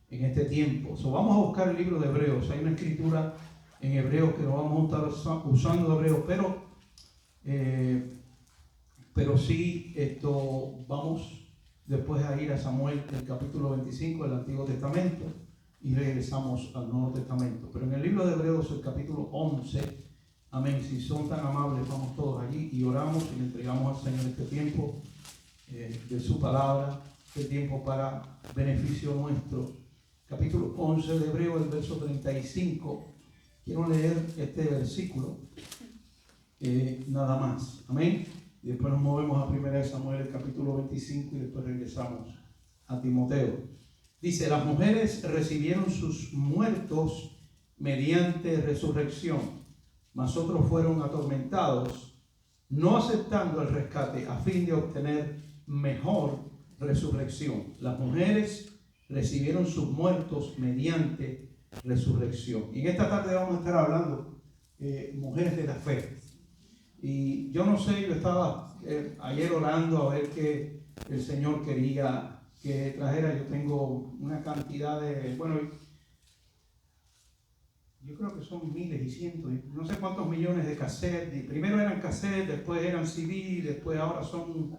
en este tiempo. Vamos a buscar el libro de Hebreos. Hay una escritura en Hebreos que no vamos a estar usando de Hebreos, pero sí vamos después a ir a Samuel, el capítulo 25 del Antiguo Testamento, y regresamos al Nuevo Testamento. Pero en el libro de Hebreos, el capítulo 11, amén, si son tan amables, vamos todos allí y oramos y le entregamos al Señor este tiempo de su palabra, este tiempo para beneficio nuestro. Capítulo 11 de Hebreos, el verso 35. Quiero leer este versículo nada más, amén. Y después nos movemos a 1 Samuel, el capítulo 25, y después regresamos a Timoteo. Dice: las mujeres recibieron sus muertos mediante resurrección, mas otros fueron atormentados, no aceptando el rescate a fin de obtener mejor resurrección. Las mujeres recibieron sus muertos mediante resurrección. Y en esta tarde vamos a estar hablando mujeres de la fe. Y yo no sé, yo estaba ayer orando a ver qué el Señor quería que trajera. Yo tengo una cantidad de, bueno, yo creo que son miles y cientos, no sé cuántos millones de cassettes. Y primero eran cassettes, después eran CD, después ahora son,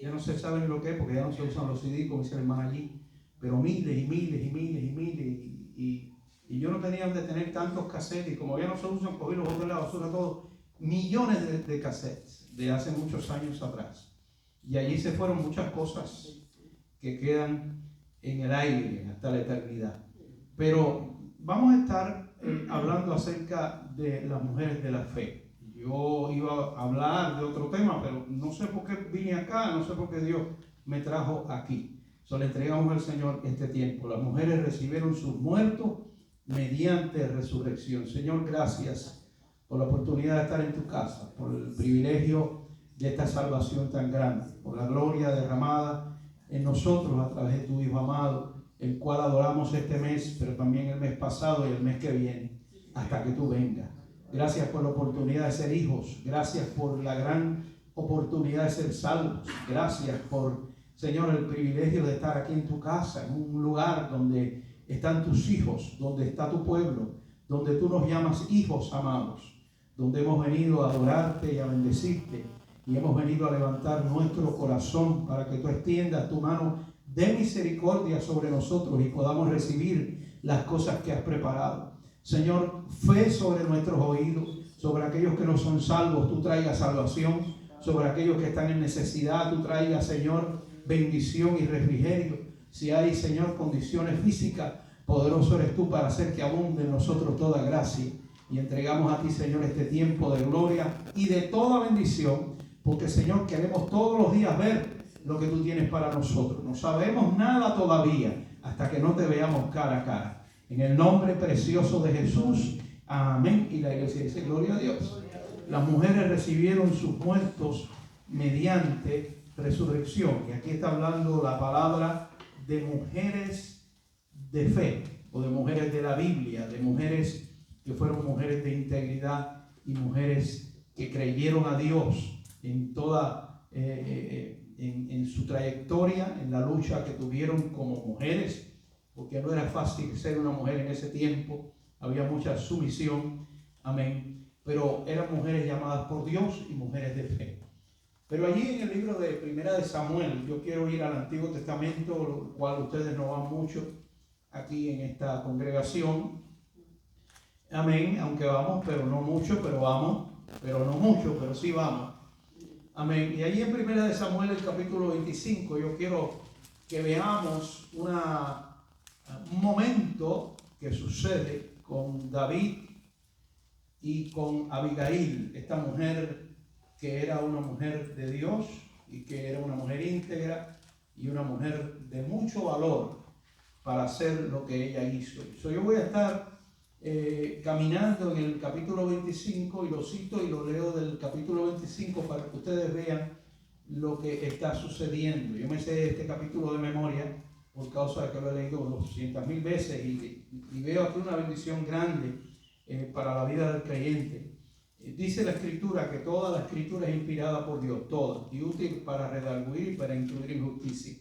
ya no se saben lo que es porque ya no se usan los CD como dice el hermano allí, pero miles y miles y miles y miles. Y yo no tenía donde tener tantos cassettes, y como ya no se usan, cogí los botes de la basura, todo, millones de cassettes de hace muchos años atrás. Y allí se fueron muchas cosas que quedan en el aire hasta la eternidad. Pero vamos a estar hablando acerca de las mujeres de la fe. Yo iba a hablar de otro tema, pero no sé por qué vine acá, no sé por qué Dios me trajo aquí. Le entregamos al Señor este tiempo. Las mujeres recibieron sus muertos mediante resurrección. Señor, gracias por la oportunidad de estar en tu casa, por el privilegio de esta salvación tan grande, por la gloria derramada en nosotros a través de tu Hijo amado, el cual adoramos este mes, pero también el mes pasado y el mes que viene, hasta que tú vengas. Gracias por la oportunidad de ser hijos, gracias por la gran oportunidad de ser salvos, gracias por, Señor, el privilegio de estar aquí en tu casa, en un lugar donde están tus hijos, donde está tu pueblo, donde tú nos llamas hijos amados, donde hemos venido a adorarte y a bendecirte, y hemos venido a levantar nuestro corazón para que tú extiendas tu mano de misericordia sobre nosotros y podamos recibir las cosas que has preparado. Señor, fe sobre nuestros oídos, sobre aquellos que no son salvos, tú traigas salvación, sobre aquellos que están en necesidad, tú traigas, Señor, bendición y refrigerio. Si hay, Señor, condiciones físicas, poderoso eres tú para hacer que abunde en nosotros toda gracia. Y entregamos a ti, Señor, este tiempo de gloria y de toda bendición, porque, Señor, queremos todos los días ver lo que tú tienes para nosotros. No sabemos nada todavía hasta que no te veamos cara a cara. En el nombre precioso de Jesús, amén. Y la iglesia dice: gloria a Dios. Las mujeres recibieron sus muertos mediante resurrección. Y aquí está hablando la palabra de mujeres de fe, o de mujeres de la Biblia, de mujeres que fueron mujeres de integridad y mujeres que creyeron a Dios en toda en su trayectoria, en la lucha que tuvieron como mujeres, porque no era fácil ser una mujer en ese tiempo, había mucha sumisión, amén, pero eran mujeres llamadas por Dios y mujeres de fe. Pero allí en el libro de 1 Samuel, yo quiero ir al Antiguo Testamento, lo cual ustedes no van mucho aquí en esta congregación, amén, aunque vamos, pero no mucho, pero vamos, pero no mucho, pero sí vamos. Amén. Y ahí en 1 Samuel, el capítulo 25, yo quiero que veamos un momento que sucede con David y con Abigail, esta mujer que era una mujer de Dios y que era una mujer íntegra y una mujer de mucho valor para hacer lo que ella hizo. Yo voy a estar caminando en el capítulo 25 y lo cito y lo leo del capítulo 25 para que ustedes vean lo que está sucediendo. Yo me sé este capítulo de memoria por causa de que lo he leído 200,000 veces y veo aquí una bendición grande para la vida del creyente. Dice la Escritura que toda la Escritura es inspirada por Dios, toda, y útil para redarguir y para instruir en justicia,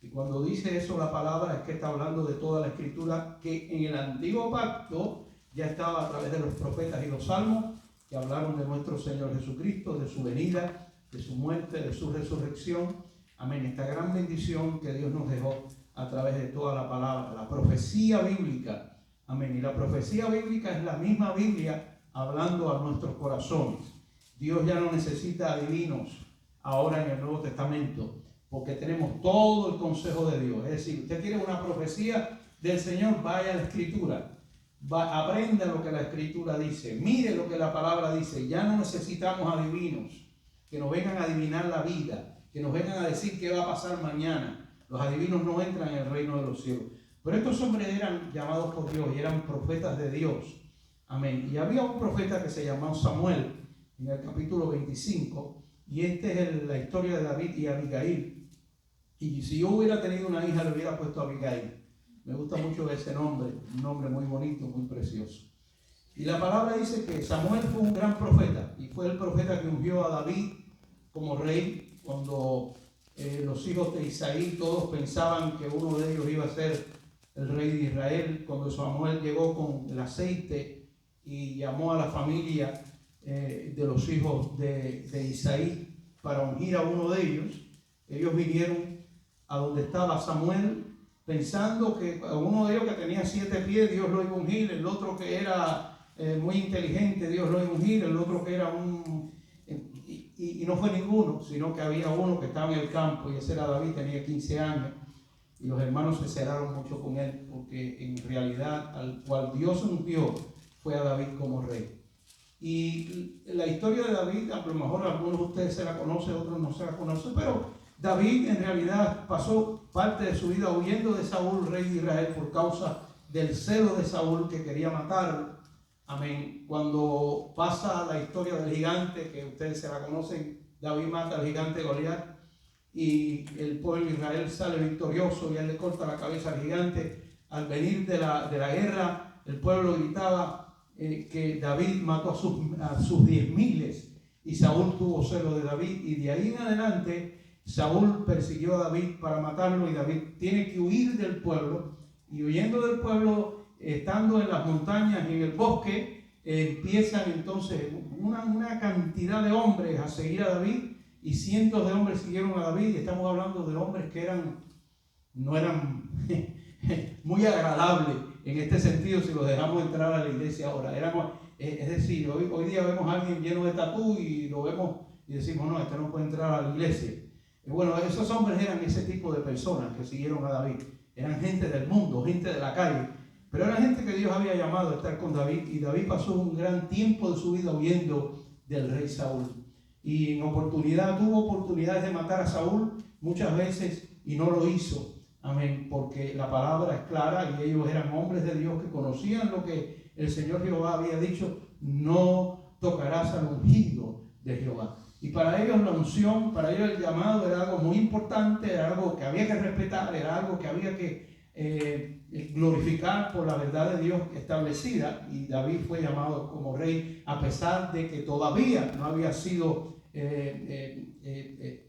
Y cuando dice eso la palabra es que está hablando de toda la escritura que en el antiguo pacto ya estaba a través de los profetas y los salmos, que hablaron de nuestro Señor Jesucristo, de su venida, de su muerte, de su resurrección. Amén. Esta gran bendición que Dios nos dejó a través de toda la palabra, la profecía bíblica. Amén. Y la profecía bíblica es la misma Biblia hablando a nuestros corazones. Dios ya no necesita adivinos ahora en el Nuevo Testamento, porque tenemos todo el consejo de Dios. Es decir, usted quiere una profecía del Señor, vaya a la Escritura. Aprenda lo que la Escritura dice. Mire lo que la palabra dice. Ya no necesitamos adivinos que nos vengan a adivinar la vida, que nos vengan a decir qué va a pasar mañana. Los adivinos no entran en el reino de los cielos. Pero estos hombres eran llamados por Dios y eran profetas de Dios. Amén. Y había un profeta que se llamaba Samuel en el capítulo 25. Y esta es la historia de David y Abigail. Y si yo hubiera tenido una hija, le hubiera puesto Abigail. Me gusta mucho ese nombre, un nombre muy bonito, muy precioso. Y la palabra dice que Samuel fue un gran profeta y fue el profeta que ungió a David como rey cuando los hijos de Isaí todos pensaban que uno de ellos iba a ser el rey de Israel. Cuando Samuel llegó con el aceite y llamó a la familia de los hijos de Isaí para ungir a uno de ellos vinieron a donde estaba Samuel pensando que uno de ellos que tenía 7 pies Dios lo iba a ungir, el otro que era muy inteligente Dios lo iba a ungir, el otro que era y no fue ninguno, sino que había uno que estaba en el campo y ese era David, tenía 15 años y los hermanos se celaron mucho con él porque en realidad al cual Dios ungió fue a David como rey. Y la historia de David, a lo mejor algunos de ustedes se la conocen, otros no se la conocen, pero David en realidad pasó parte de su vida huyendo de Saúl, rey de Israel, por causa del celo de Saúl que quería matarlo. Amén. Cuando pasa la historia del gigante, que ustedes se la conocen, David mata al gigante Goliat y el pueblo de Israel sale victorioso y él le corta la cabeza al gigante. Al venir de la guerra, el pueblo gritaba que David mató a sus 10,000 y Saúl tuvo celo de David y de ahí en adelante Saúl persiguió a David para matarlo y David tiene que huir del pueblo y huyendo del pueblo, estando en las montañas y en el bosque, empiezan entonces una cantidad de hombres a seguir a David y cientos de hombres siguieron a David y estamos hablando de hombres que no eran muy agradables en este sentido si los dejamos entrar a la iglesia ahora. Es decir, hoy día vemos a alguien lleno de tatú y lo vemos y decimos, no, este no puede entrar a la iglesia. Bueno, esos hombres eran ese tipo de personas que siguieron a David. Eran gente del mundo, gente de la calle, pero era gente que Dios había llamado a estar con David y David pasó un gran tiempo de su vida huyendo del rey Saúl. Y tuvo oportunidades de matar a Saúl muchas veces y no lo hizo. Amén, porque la palabra es clara y ellos eran hombres de Dios que conocían lo que el Señor Jehová había dicho: no tocarás al ungido de Jehová. Y para ellos la unción, para ellos el llamado era algo muy importante, era algo que había que respetar, era algo que había que glorificar por la verdad de Dios establecida. Y David fue llamado como rey a pesar de que todavía no había sido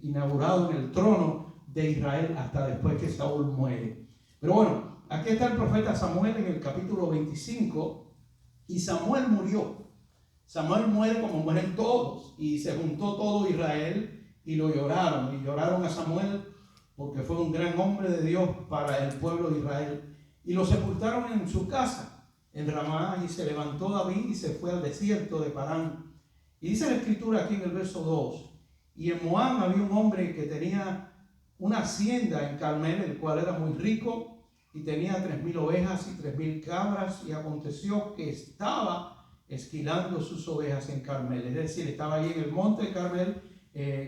inaugurado en el trono de Israel hasta después que Saúl muere. Pero bueno, aquí está el profeta Samuel en el capítulo 25 y Samuel murió. Samuel muere como mueren todos y se juntó todo Israel y lo lloraron y lloraron a Samuel porque fue un gran hombre de Dios para el pueblo de Israel y lo sepultaron en su casa en Ramá y se levantó David y se fue al desierto de Parán. Y dice la escritura aquí en el verso 2: y en Moab había un hombre que tenía una hacienda en Carmel, el cual era muy rico y tenía 3,000 ovejas y 3,000 cabras, y aconteció que estaba esquilando sus ovejas en Carmel, es decir, estaba ahí en el monte de Carmel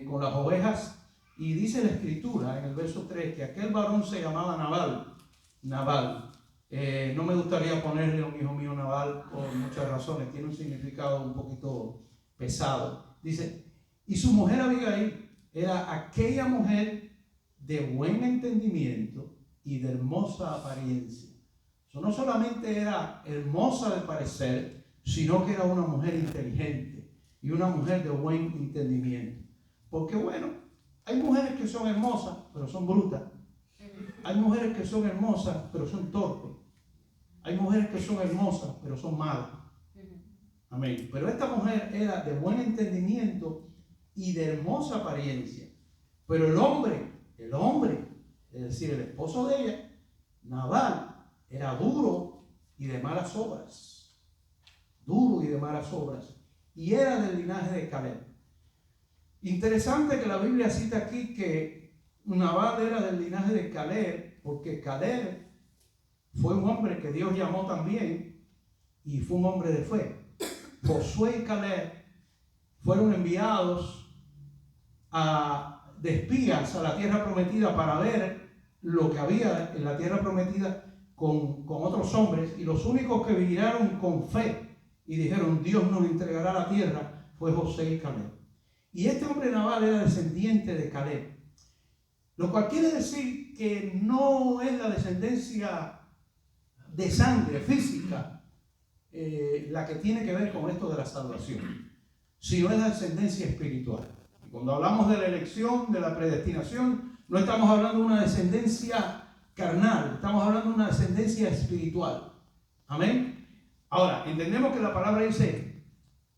con las ovejas, y dice la escritura en el verso 3 que aquel varón se llamaba Nabal. No me gustaría ponerle a un hijo mío Nabal por muchas razones, tiene un significado un poquito pesado. Dice, y su mujer Abigail era aquella mujer de buen entendimiento y de hermosa apariencia. No solamente era hermosa de parecer, sino que era una mujer inteligente y una mujer de buen entendimiento. Porque bueno, hay mujeres que son hermosas, pero son brutas. hay mujeres que son hermosas, pero son torpes. Hay mujeres que son hermosas, pero son malas. Amén. Pero esta mujer era de buen entendimiento y de hermosa apariencia. Pero el hombre, es decir, el esposo de ella, Nabal, era duro y de malas obras. Duro y de malas obras. Y era del linaje de Caleb. Interesante que la Biblia cita aquí que Nabal era del linaje de Caleb, porque Caleb fue un hombre que Dios llamó también y fue un hombre de fe. Josué y Caleb fueron enviados de espías a la tierra prometida para ver lo que había en la tierra prometida con otros hombres, y los únicos que vinieron con fe y dijeron Dios nos entregará la tierra fue Josué y Caleb. Y este hombre Nabal era descendiente de Caleb, lo cual quiere decir que no es la descendencia de sangre física la que tiene que ver con esto de la salvación, sino es la descendencia espiritual. Y cuando hablamos de la elección, de la predestinación, no estamos hablando de una descendencia carnal, estamos hablando de una descendencia espiritual. Amén. Ahora, entendemos que la palabra dice,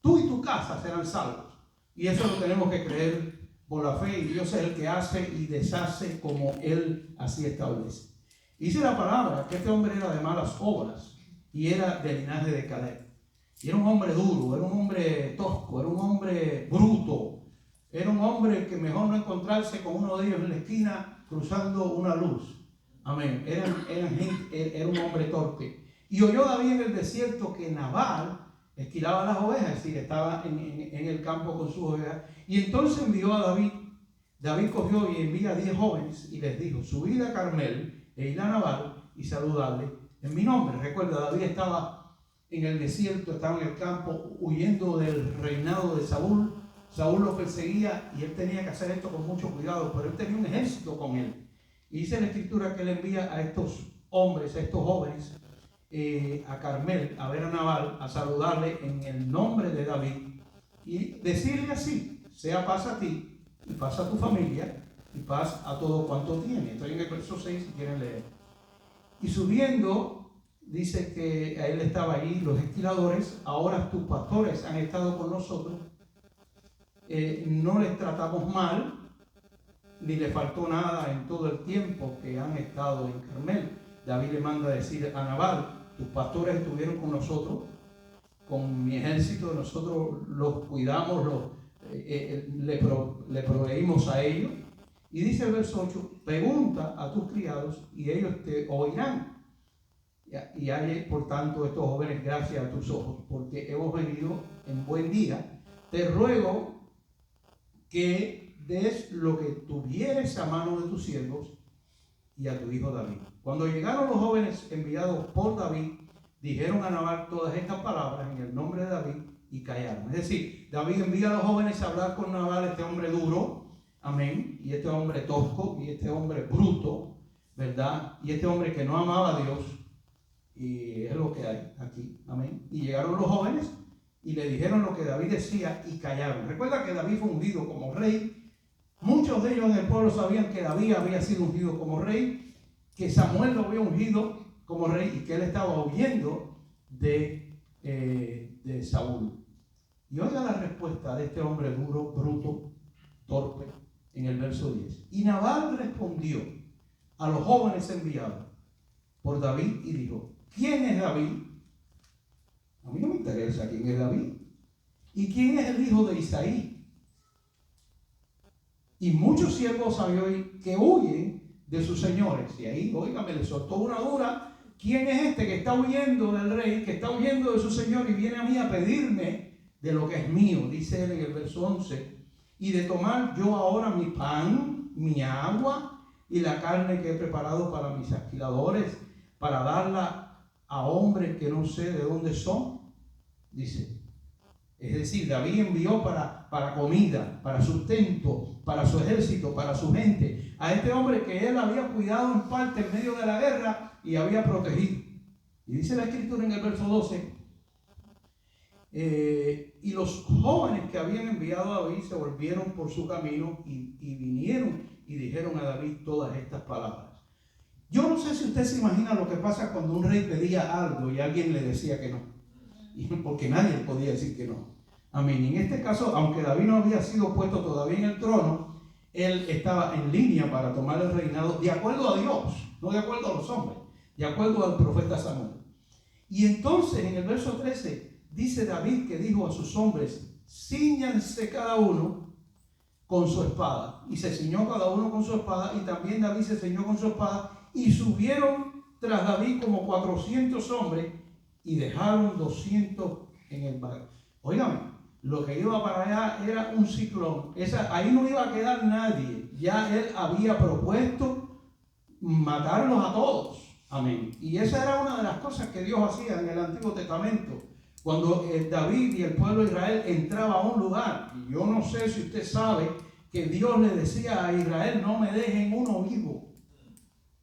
tú y tu casa serán salvos. Y eso lo tenemos que creer por la fe, y Dios es el que hace y deshace como Él así establece. Dice la palabra que este hombre era de malas obras y era del linaje de Caleb. Y era un hombre duro, era un hombre tosco, era un hombre bruto, era un hombre que mejor no encontrarse con uno de ellos en la esquina cruzando una luz. Amén. Era un hombre torpe. Y oyó David en el desierto que Nabal esquilaba las ovejas, es decir, estaba en el campo con sus ovejas. Y entonces envió a David. David cogió y envía a 10 jóvenes y les dijo, subid a Carmel e id a Nabal y saludadle en mi nombre. Recuerda, David estaba en el desierto, estaba en el campo, huyendo del reinado de Saúl. Saúl lo perseguía y él tenía que hacer esto con mucho cuidado, pero él tenía un ejército con él. Y dice la escritura que él envía a estos hombres, a estos jóvenes, a Carmel, a ver a Nabal, a saludarle en el nombre de David y decirle así, sea paz a ti y paz a tu familia y paz a todo cuanto tiene. Estoy en el verso 6 si quieren leer. Y subiendo, dice que a él estaba ahí los esquiladores, ahora tus pastores han estado con nosotros, no les tratamos mal, ni le faltó nada en todo el tiempo que han estado en Carmel. David le manda a decir a Nabal, tus pastores estuvieron con nosotros, con mi ejército, nosotros los cuidamos, le proveímos a ellos. Y dice el verso 8, pregunta a tus criados y ellos te oirán. Y hay por tanto estos jóvenes gracias a tus ojos, porque hemos venido en buen día. Te ruego que des lo que tuvieres a mano de tus siervos y a tu hijo David. Cuando llegaron los jóvenes enviados por David, dijeron a Nabal todas estas palabras en el nombre de David y callaron. Es decir, David envía a los jóvenes a hablar con Nabal, este hombre duro, amén, y este hombre tosco, y este hombre bruto, ¿verdad? Y este hombre que no amaba a Dios, y es lo que hay aquí, amén. Y llegaron los jóvenes y le dijeron lo que David decía y callaron. Recuerda que David fue ungido como rey. Muchos de ellos en el pueblo sabían que David había sido ungido como rey, que Samuel lo había ungido como rey y que él estaba huyendo de Saúl. Y oiga la respuesta de este hombre duro, bruto, torpe, en el verso 10. Y Nabal respondió a los jóvenes enviados por David y dijo, ¿quién es David? A mí no me interesa quién es David. ¿Y quién es el hijo de Isaí? Y muchos siervos hay hoy que huyen de sus señores. Y ahí, oígame, le soltó una dura. ¿Quién es este que está huyendo del rey, que está huyendo de su señor y viene a mí a pedirme de lo que es mío? Dice él en el verso 11. Y de tomar yo ahora mi pan, mi agua y la carne que he preparado para mis alquiladores, para darla a hombres que no sé de dónde son. Dice, es decir, David envió para comida, para sustento, para su ejército, para su gente, a este hombre que él había cuidado en parte en medio de la guerra y había protegido. Y dice la escritura en el verso 12, y los jóvenes que habían enviado a David se volvieron por su camino y vinieron y dijeron a David todas estas palabras. Yo no sé si usted se imagina lo que pasa cuando un rey pedía algo y alguien le decía que no. Porque nadie podía decir que no. Amén. En este caso, aunque David no había sido puesto todavía en el trono, él estaba en línea para tomar el reinado de acuerdo a Dios, no de acuerdo a los hombres, de acuerdo al profeta Samuel. Y entonces en el verso 13 dice David que dijo a sus hombres: cíñanse cada uno con su espada. Y se ciñó cada uno con su espada, y también David se ciñó con su espada, y subieron tras David como 400 hombres y dejaron 200 en el valle. Óigame, lo que iba para allá era un ciclón. Ahí no iba a quedar nadie. Ya él había propuesto matarlos a todos. Amén. Y esa era una de las cosas que Dios hacía en el Antiguo Testamento. Cuando David y el pueblo de Israel entraba a un lugar, y yo no sé si usted sabe que Dios le decía a Israel: no me dejen uno vivo.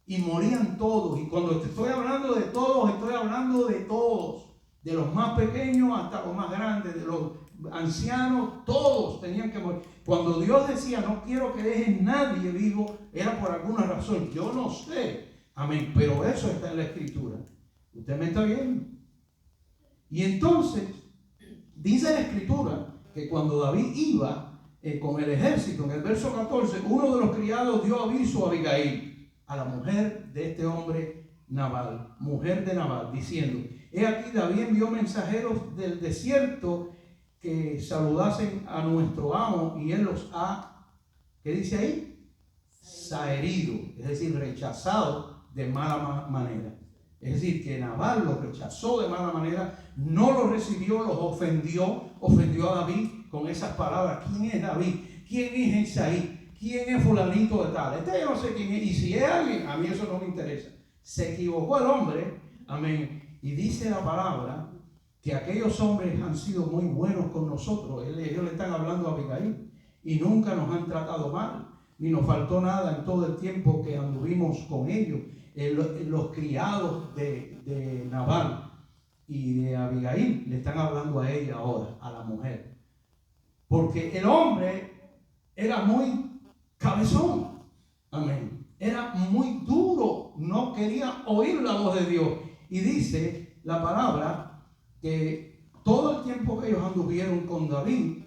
Y morían todos. Y cuando te estoy hablando de todos, estoy hablando de todos. De los más pequeños hasta los más grandes, de los ancianos, todos tenían que morir. Cuando Dios decía: no quiero que dejen nadie vivo, era por alguna razón. Yo no sé. Amén. Pero eso está en la Escritura. ¿Usted me está viendo? Y entonces, dice la Escritura que cuando David iba con el ejército, en el verso 14, uno de los criados dio aviso a Abigail, a la mujer de este hombre Nabal, mujer de Nabal, diciendo: he aquí, David envió mensajeros del desierto que saludasen a nuestro amo, y él los ha, ¿qué dice ahí? Saherido, es decir, rechazado de mala manera. Es decir, que Nabal los rechazó de mala manera, no los recibió, los ofendió a David con esas palabras. ¿Quién es David? ¿Quién es Isaí? ¿Quién es fulanito de tal? Yo no sé quién es, y si es alguien, a mí eso no me interesa. Se equivocó el hombre, amén. Y dice la palabra que aquellos hombres han sido muy buenos con nosotros. Ellos le están hablando a Abigail, y nunca nos han tratado mal, ni nos faltó nada en todo el tiempo que anduvimos con ellos. Los criados de Nabal y de Abigail le están hablando a ella ahora, a la mujer. Porque el hombre era muy cabezón. Amén. Era muy duro, no quería oír la voz de Dios. Y dice la palabra que todo el tiempo que ellos anduvieron con David,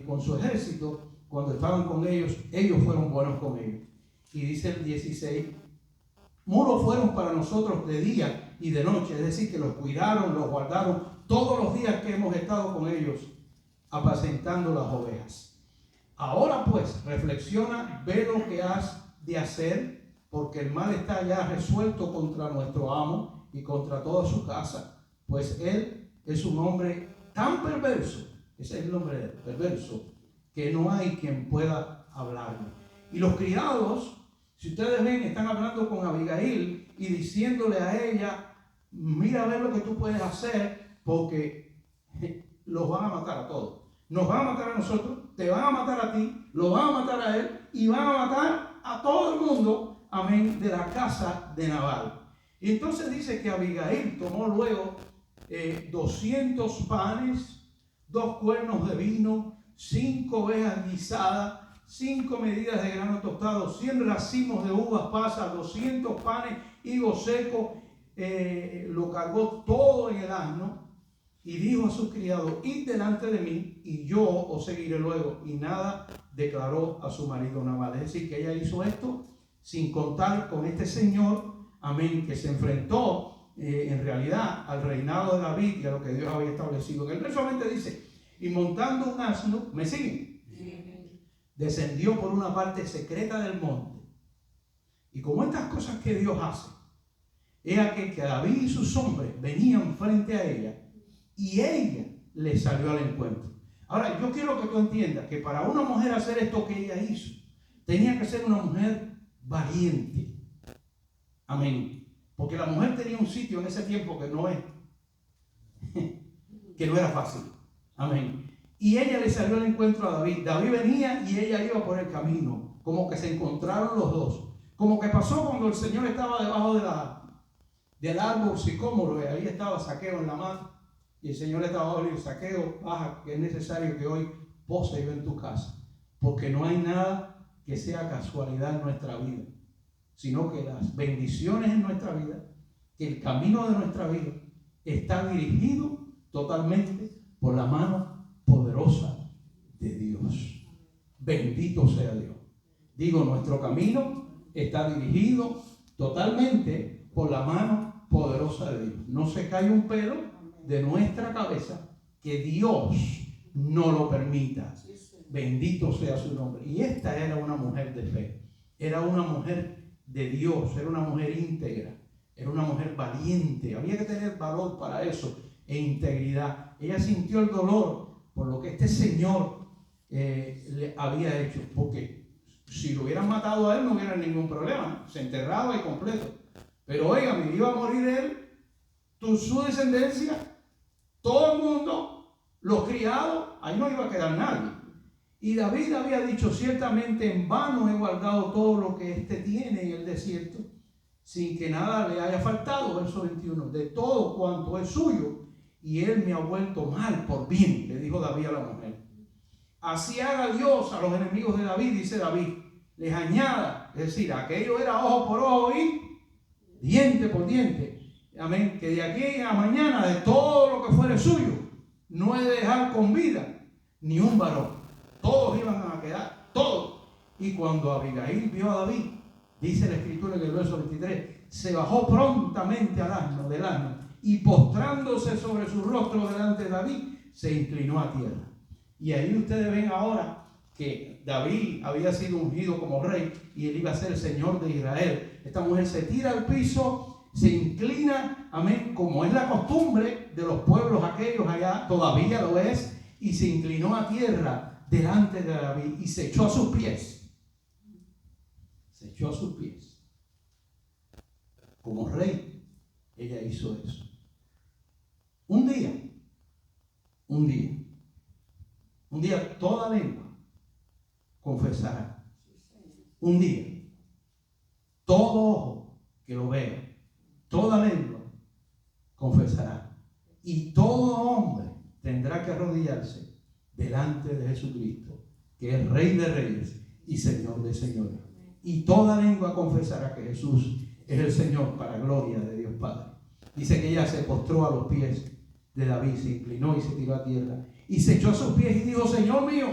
con su ejército, cuando estaban con ellos, ellos fueron buenos con ellos. Y dice el 16: muros fueron para nosotros de día y de noche, es decir, que los cuidaron, los guardaron todos los días que hemos estado con ellos, apacentando las ovejas. Ahora pues, reflexiona, ve lo que has de hacer, porque el mal está ya resuelto contra nuestro amo y contra toda su casa, pues él es un hombre tan perverso, ese es el nombre de él, perverso, que no hay quien pueda hablarle. Y los criados, si ustedes ven, están hablando con Abigail y diciéndole a ella: mira a ver lo que tú puedes hacer, porque los van a matar a todos. Nos van a matar a nosotros, te van a matar a ti, lo van a matar a él, y van a matar a todo el mundo, amén, de la casa de Nabal. Y entonces dice que Abigail tomó luego 200 panes, 2 cuernos de vino, 5 ovejas guisadas, 5 medidas de grano tostado, 100 racimos de uvas pasas, 200 panes, higos secos, lo cargó todo en el asno, y dijo a sus criados: id delante de mí, y yo os seguiré luego. Y nada declaró a su marido Nabal. Es decir, que ella hizo esto sin contar con este señor, amén, que se enfrentó en realidad al reinado de David y a lo que Dios había establecido. En el verso 20 dice: y montando un asno, ¿me siguen? Descendió por una parte secreta del monte. Y como estas cosas que Dios hace, he aquí que David y sus hombres venían frente a ella, y ella le salió al encuentro. Ahora, yo quiero que tú entiendas que para una mujer hacer esto que ella hizo, tenía que ser una mujer valiente. Amén. Porque la mujer tenía un sitio en ese tiempo que no era fácil. Amén. Y ella le salió al encuentro a David. David venía y ella iba por el camino. Como que se encontraron los dos. Como que pasó cuando el Señor estaba debajo del árbol sicómoro, y ahí estaba Zaqueo en la mano. Y el Señor le estaba diciendo: Zaqueo, baja, que es necesario que hoy pose yo en tu casa. Porque no hay nada que sea casualidad en nuestra vida. sino que las bendiciones en nuestra vida, que el camino de nuestra vida está dirigido totalmente por la mano poderosa de Dios. Bendito sea Dios. Digo, nuestro camino está dirigido totalmente por la mano poderosa de Dios. No se cae un pelo de nuestra cabeza que Dios no lo permita. Bendito sea su nombre. Y esta era una mujer de fe. Era una mujer de Dios. Era una mujer íntegra. Era una mujer valiente. Había que tener valor para eso e integridad. Ella sintió el dolor por lo que este señor le había hecho. Porque si lo hubieran matado a él no hubiera ningún problema. Se enterraba y completo. Pero oigan, iba a morir él, su descendencia, todo el mundo, los criados, ahí no iba a quedar nadie. Y David había dicho, ciertamente en vano he guardado todo lo que éste tiene en el desierto, sin que nada le haya faltado. Verso 21, de todo cuanto es suyo, y él me ha vuelto mal por bien, le dijo David a la mujer. Así haga Dios a los enemigos de David, dice David, les añada, es decir, aquello era ojo por ojo y diente por diente. Amén. Que de aquí a mañana, de todo lo que fuere suyo, no he de dejar con vida ni un varón. Todos iban a quedar, todos. Y cuando Abigail vio a David, dice la escritura en el verso 23, se bajó prontamente del asno y postrándose sobre su rostro delante de David, se inclinó a tierra. Y ahí ustedes ven ahora que David había sido ungido como rey y él iba a ser el Señor de Israel. Esta mujer se tira al piso, se inclina, amén, como es la costumbre de los pueblos aquellos allá, todavía lo es, y se inclinó a tierra delante de David y se echó a sus pies. Se echó a sus pies. Como rey, ella hizo eso. Un día toda lengua confesará. Un día, todo ojo que lo vea, toda lengua confesará. Y todo hombre tendrá que arrodillarse delante de Jesucristo, que es Rey de Reyes y Señor de Señores. Y toda lengua confesará que Jesús es el Señor, para gloria de Dios Padre. Dice que ella se postró a los pies de David, se inclinó y se tiró a tierra. Y se echó a sus pies y dijo, Señor mío,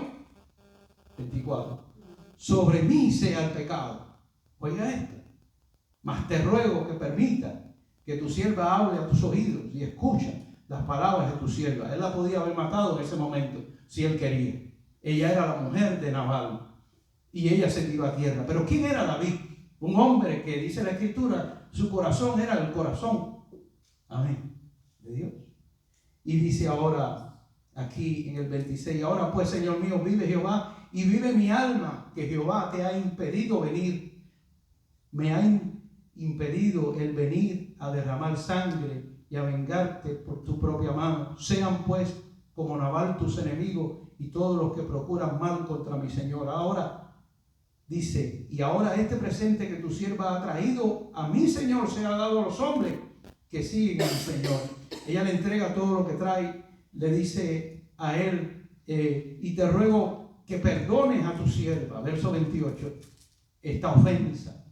24, sobre mí sea el pecado. Oiga esto, mas te ruego que permita que tu sierva hable a tus oídos y escucha las palabras de tu sierva. Él la podía haber matado en ese momento, si él quería. Ella era la mujer de Nabal y ella se tiró a tierra. Pero ¿quién era David? Un hombre que, dice la escritura, su corazón era el corazón, amén, de Dios. Y dice ahora aquí en el 26, ahora pues, Señor mío, vive Jehová y vive mi alma, que Jehová te ha impedido venir. Me ha impedido el venir a derramar sangre y a vengarte por tu propia mano. Sean pues como Nabal tus enemigos y todos los que procuran mal contra mi Señor. Ahora dice, y ahora este presente que tu sierva ha traído a mi Señor sea dado a los hombres que siguen al Señor. Ella le entrega todo lo que trae, le dice a él, y te ruego que perdones a tu sierva. Verso 28, esta ofensa.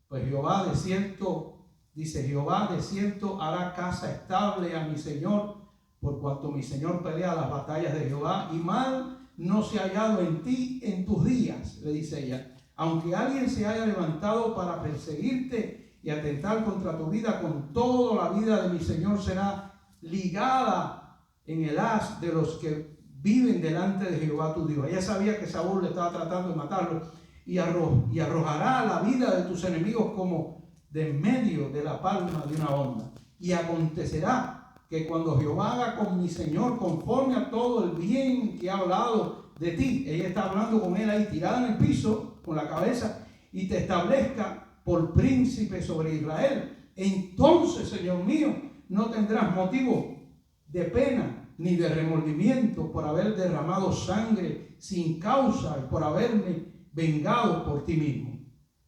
Pues Jehová de cierto, dice, Jehová de cierto hará casa estable a mi Señor, por cuanto mi Señor pelea las batallas de Jehová, y mal no se ha hallado en ti en tus días, le dice ella. Aunque alguien se haya levantado para perseguirte y atentar contra tu vida, con todo la vida de mi Señor será ligada en el haz de los que viven delante de Jehová tu Dios. Ella sabía que Saúl le estaba tratando de matarlo, y arrojará la vida de tus enemigos como de en medio de la palma de una onda. Y acontecerá que cuando Jehová haga con mi Señor conforme a todo el bien que ha hablado de ti, ella está hablando con él ahí tirada en el piso con la cabeza, y te establezca por príncipe sobre Israel, entonces, Señor mío, no tendrás motivo de pena ni de remordimiento por haber derramado sangre sin causa y por haberme vengado por ti mismo.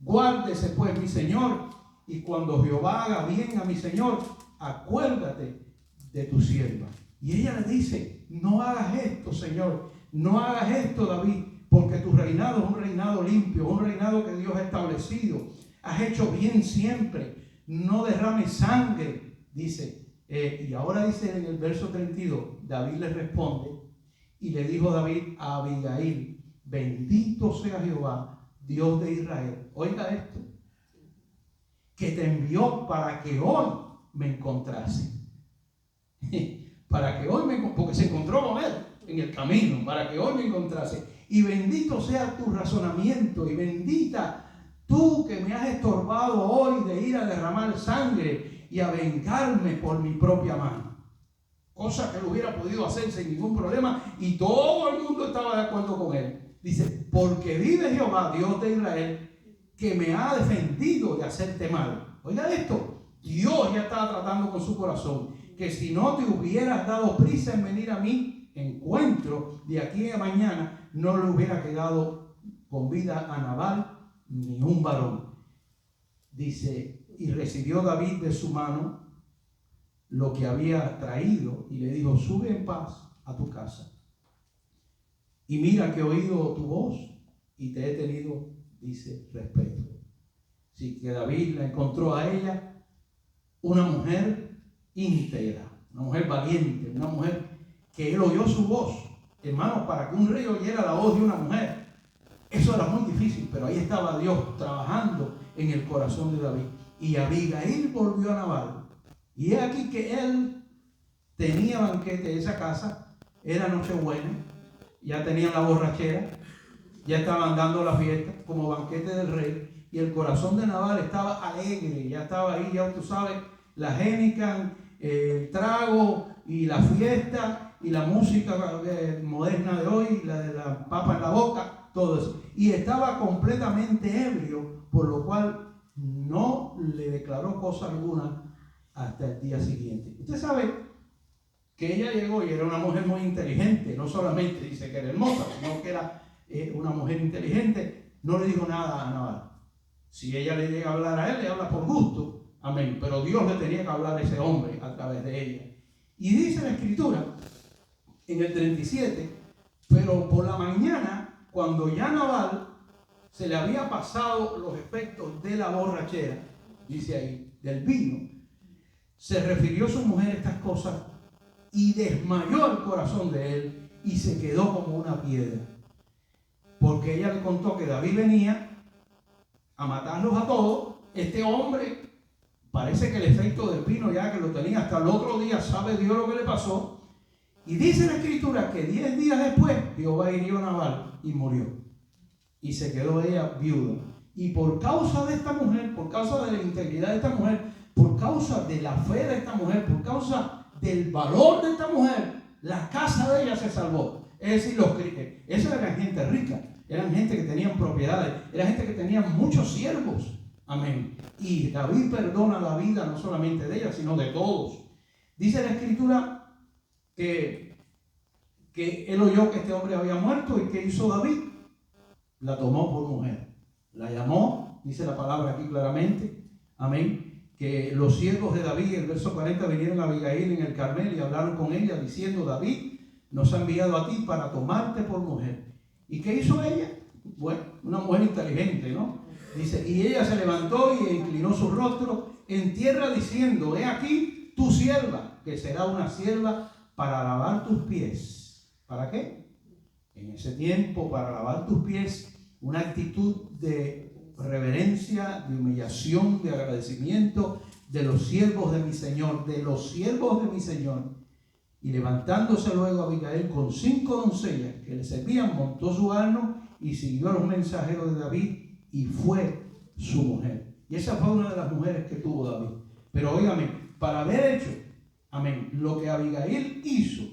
Guárdese pues mi Señor, y cuando Jehová haga bien a mi Señor, acuérdate de tu sierva. Y ella le dice, no hagas esto, Señor, no hagas esto, David, porque tu reinado es un reinado limpio, un reinado que Dios ha establecido. has hecho bien siempre, no derrames sangre, dice. Y ahora dice en el verso 32, David le responde y le dijo David a Abigail, bendito sea Jehová, Dios de Israel. Oiga esto, que te envió para que hoy me encontrase. Para que hoy porque se encontró con él en el camino, para que hoy me encontrase. Y bendito sea tu razonamiento, y bendita tú que me has estorbado hoy de ir a derramar sangre y a vengarme por mi propia mano. Cosa que lo hubiera podido hacer sin ningún problema, y todo el mundo estaba de acuerdo con él. Dice, porque vive Jehová, Dios de Israel, que me ha defendido de hacerte mal. Oiga esto, Dios ya estaba tratando con su corazón, que si no te hubieras dado prisa en venir a mi encuentro de aquí a mañana, no le hubiera quedado con vida a Nabal ni un varón. Dice, y recibió David de su mano lo que había traído y le dijo, sube en paz a tu casa. Y mira que he oído tu voz y te he tenido, dice, respeto. Así que David la encontró a ella una mujer íntegra, una mujer valiente, una mujer que él oyó su voz. Hermanos, para que un rey oyera la voz de una mujer, eso era muy difícil, pero ahí estaba Dios trabajando en el corazón de David. Y Abigail volvió a Nabal. Y es aquí que él tenía banquete en esa casa, era Nochebuena, ya tenían la borrachera, ya estaban dando la fiesta como banquete del rey, y el corazón de Nabal estaba alegre, ya estaba ahí, ya tú sabes, la jénica, el trago y la fiesta y la música moderna de hoy, la de la papa en la boca, todo eso. Y estaba completamente ebrio, por lo cual no le declaró cosa alguna hasta el día siguiente. Usted sabe que ella llegó y era una mujer muy inteligente, no solamente dice que era hermosa, sino que era una mujer inteligente. No le dijo nada a Nabal. Si ella le llega a hablar a él, le habla por gusto, amén, pero Dios le tenía que hablar a ese hombre a través de ella. Y dice la escritura en el 37, pero por la mañana, cuando ya Nabal se le había pasado los efectos de la borrachera, dice ahí, del vino, se refirió a su mujer estas cosas y desmayó el corazón de él y se quedó como una piedra. Porque ella le contó que David venía a matarlos a todos. Este hombre, parece que el efecto del vino ya que lo tenía hasta el otro día, sabe Dios lo que le pasó. Y dice la escritura que 10 días después Jehová hirió a Nabal y murió. Y se quedó ella viuda. Y por causa de esta mujer, por causa de la integridad de esta mujer, por causa de la fe de esta mujer, por causa del valor de esta mujer, la casa de ella se salvó. Es decir, esa eran gente rica, eran gente que tenían propiedades, eran gente que tenían muchos siervos. Amén. Y David perdona la vida no solamente de ella, sino de todos. Dice la escritura que él oyó que este hombre había muerto, y ¿qué hizo David? La tomó por mujer, la llamó, dice la palabra aquí claramente, amén, que los siervos de David, el verso 40, vinieron a Abigail en el Carmel y hablaron con ella diciendo, David nos ha enviado a ti para tomarte por mujer. ¿Y qué hizo ella? Bueno, una mujer inteligente, ¿no? Dice, y ella se levantó y inclinó su rostro en tierra diciendo, he aquí tu sierva, que será una sierva para lavar tus pies. ¿Para qué? En ese tiempo, para lavar tus pies, una actitud de reverencia, de humillación, de agradecimiento de los siervos de mi Señor, de los siervos de mi Señor. Y levantándose luego Abigail con 5 doncellas que le servían, montó su asno y siguió a los mensajeros de David y fue su mujer. Y esa fue una de las mujeres que tuvo David. Pero óigame, para haber hecho, amén, lo que Abigail hizo,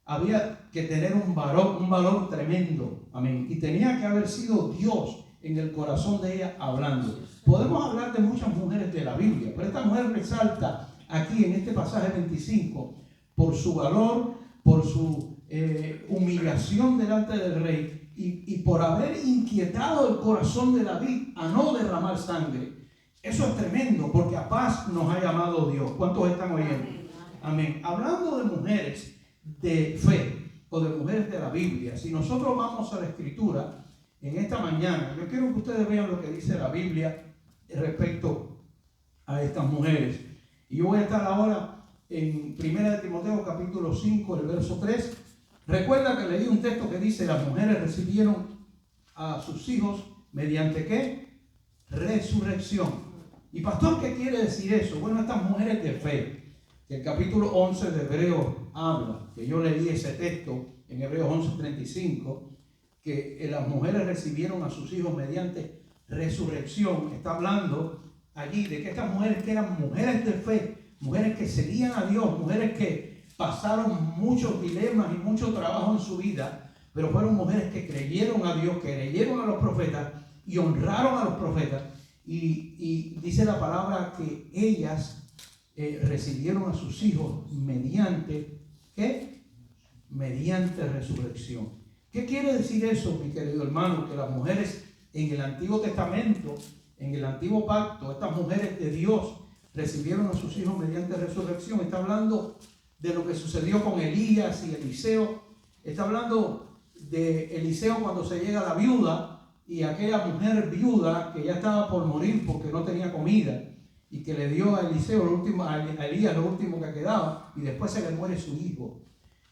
había que tener un valor tremendo, amén, y tenía que haber sido Dios en el corazón de ella hablando. Podemos hablar de muchas mujeres de la Biblia, pero esta mujer resalta aquí en este pasaje 25 por su valor, por su humillación delante del rey y por haber inquietado el corazón de David a no derramar sangre. Eso es tremendo, porque a paz nos ha llamado Dios. ¿Cuántos están oyendo? Amén. Hablando de mujeres de fe o de mujeres de la Biblia, si nosotros vamos a la Escritura en esta mañana, yo quiero que ustedes vean lo que dice la Biblia respecto a estas mujeres. Y yo voy a estar ahora en 1 de Timoteo capítulo 5, el verso 3. Recuerda que leí un texto que dice: las mujeres recibieron a sus hijos mediante ¿qué? Resurrección. Y pastor, ¿qué quiere decir eso? Bueno, estas mujeres de fe, que el capítulo 11 de Hebreos habla, que yo leí ese texto en Hebreos 11:35, que las mujeres recibieron a sus hijos mediante resurrección. Está hablando allí de que estas mujeres, que eran mujeres de fe, mujeres que seguían a Dios, mujeres que pasaron muchos dilemas y mucho trabajo en su vida, pero fueron mujeres que creyeron a Dios, que creyeron a los profetas y honraron a los profetas. Y dice la palabra que ellas recibieron a sus hijos mediante ¿qué? Mediante resurrección. ¿Qué quiere decir eso, mi querido hermano? Que las mujeres en el Antiguo Testamento, en el Antiguo Pacto, estas mujeres de Dios recibieron a sus hijos mediante resurrección. Está hablando de lo que sucedió con Elías y Eliseo. Está hablando de Eliseo cuando se llega a la viuda, y aquella mujer viuda que ya estaba por morir porque no tenía comida, y que le dio a Eliseo a Elías lo último que quedaba, y después se le muere su hijo.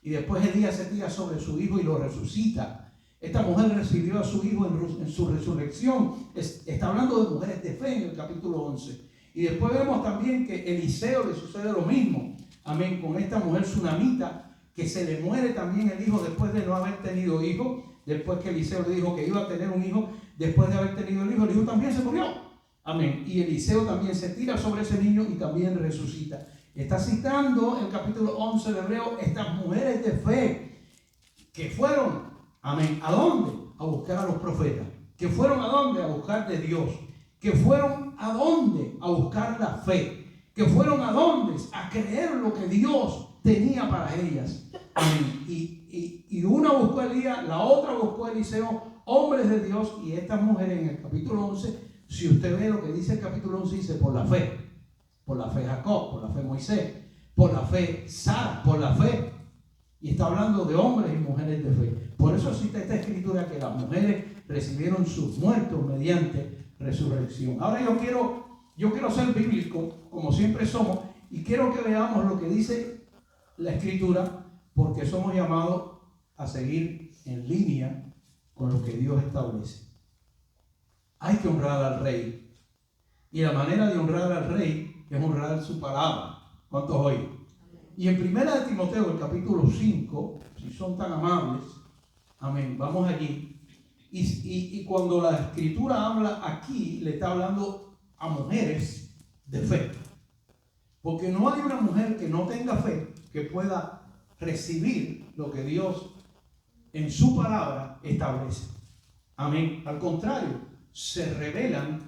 Y después Elías se tira sobre su hijo y lo resucita. Esta mujer recibió a su hijo en su resurrección. Está hablando de mujeres de fe en el capítulo 11. Y después vemos también que Eliseo le sucede lo mismo. Amén. Con esta mujer sunamita, que se le muere también el hijo después de no haber tenido hijo. Después que Eliseo le dijo que iba a tener un hijo, después de haber tenido el hijo también se murió. Amén. Y Eliseo también se tira sobre ese niño y también resucita. Está citando el capítulo 11 de Hebreo estas mujeres de fe que fueron, amén, ¿a dónde? A buscar a los profetas. Que fueron ¿a dónde? A buscar de Dios. Que fueron ¿a dónde? A buscar la fe. Que fueron ¿a dónde? A creer lo que Dios tenía para ellas. Amén. Y una buscó a Elías, la otra buscó a Eliseo, hombres de Dios. Y estas mujeres en el capítulo 11, si usted ve lo que dice el capítulo 11, dice por la fe. Por la fe Jacob, por la fe Moisés, por la fe Sara, por la fe. Y está hablando de hombres y mujeres de fe. Por eso cita esta escritura que las mujeres recibieron sus muertos mediante resurrección. Ahora yo quiero ser bíblico, como siempre somos, y quiero que veamos lo que dice la escritura, porque somos llamados a seguir en línea con lo que Dios establece. Hay que honrar al rey. Y la manera de honrar al rey es honrar su palabra. ¿Cuántos oyen? Y en 1 de Timoteo, el capítulo 5, si son tan amables, amén, vamos allí. Y cuando la escritura habla aquí, le está hablando a mujeres de fe. Porque no hay una mujer que no tenga fe que pueda recibir lo que Dios en su palabra establece. Amén. Al contrario, se rebelan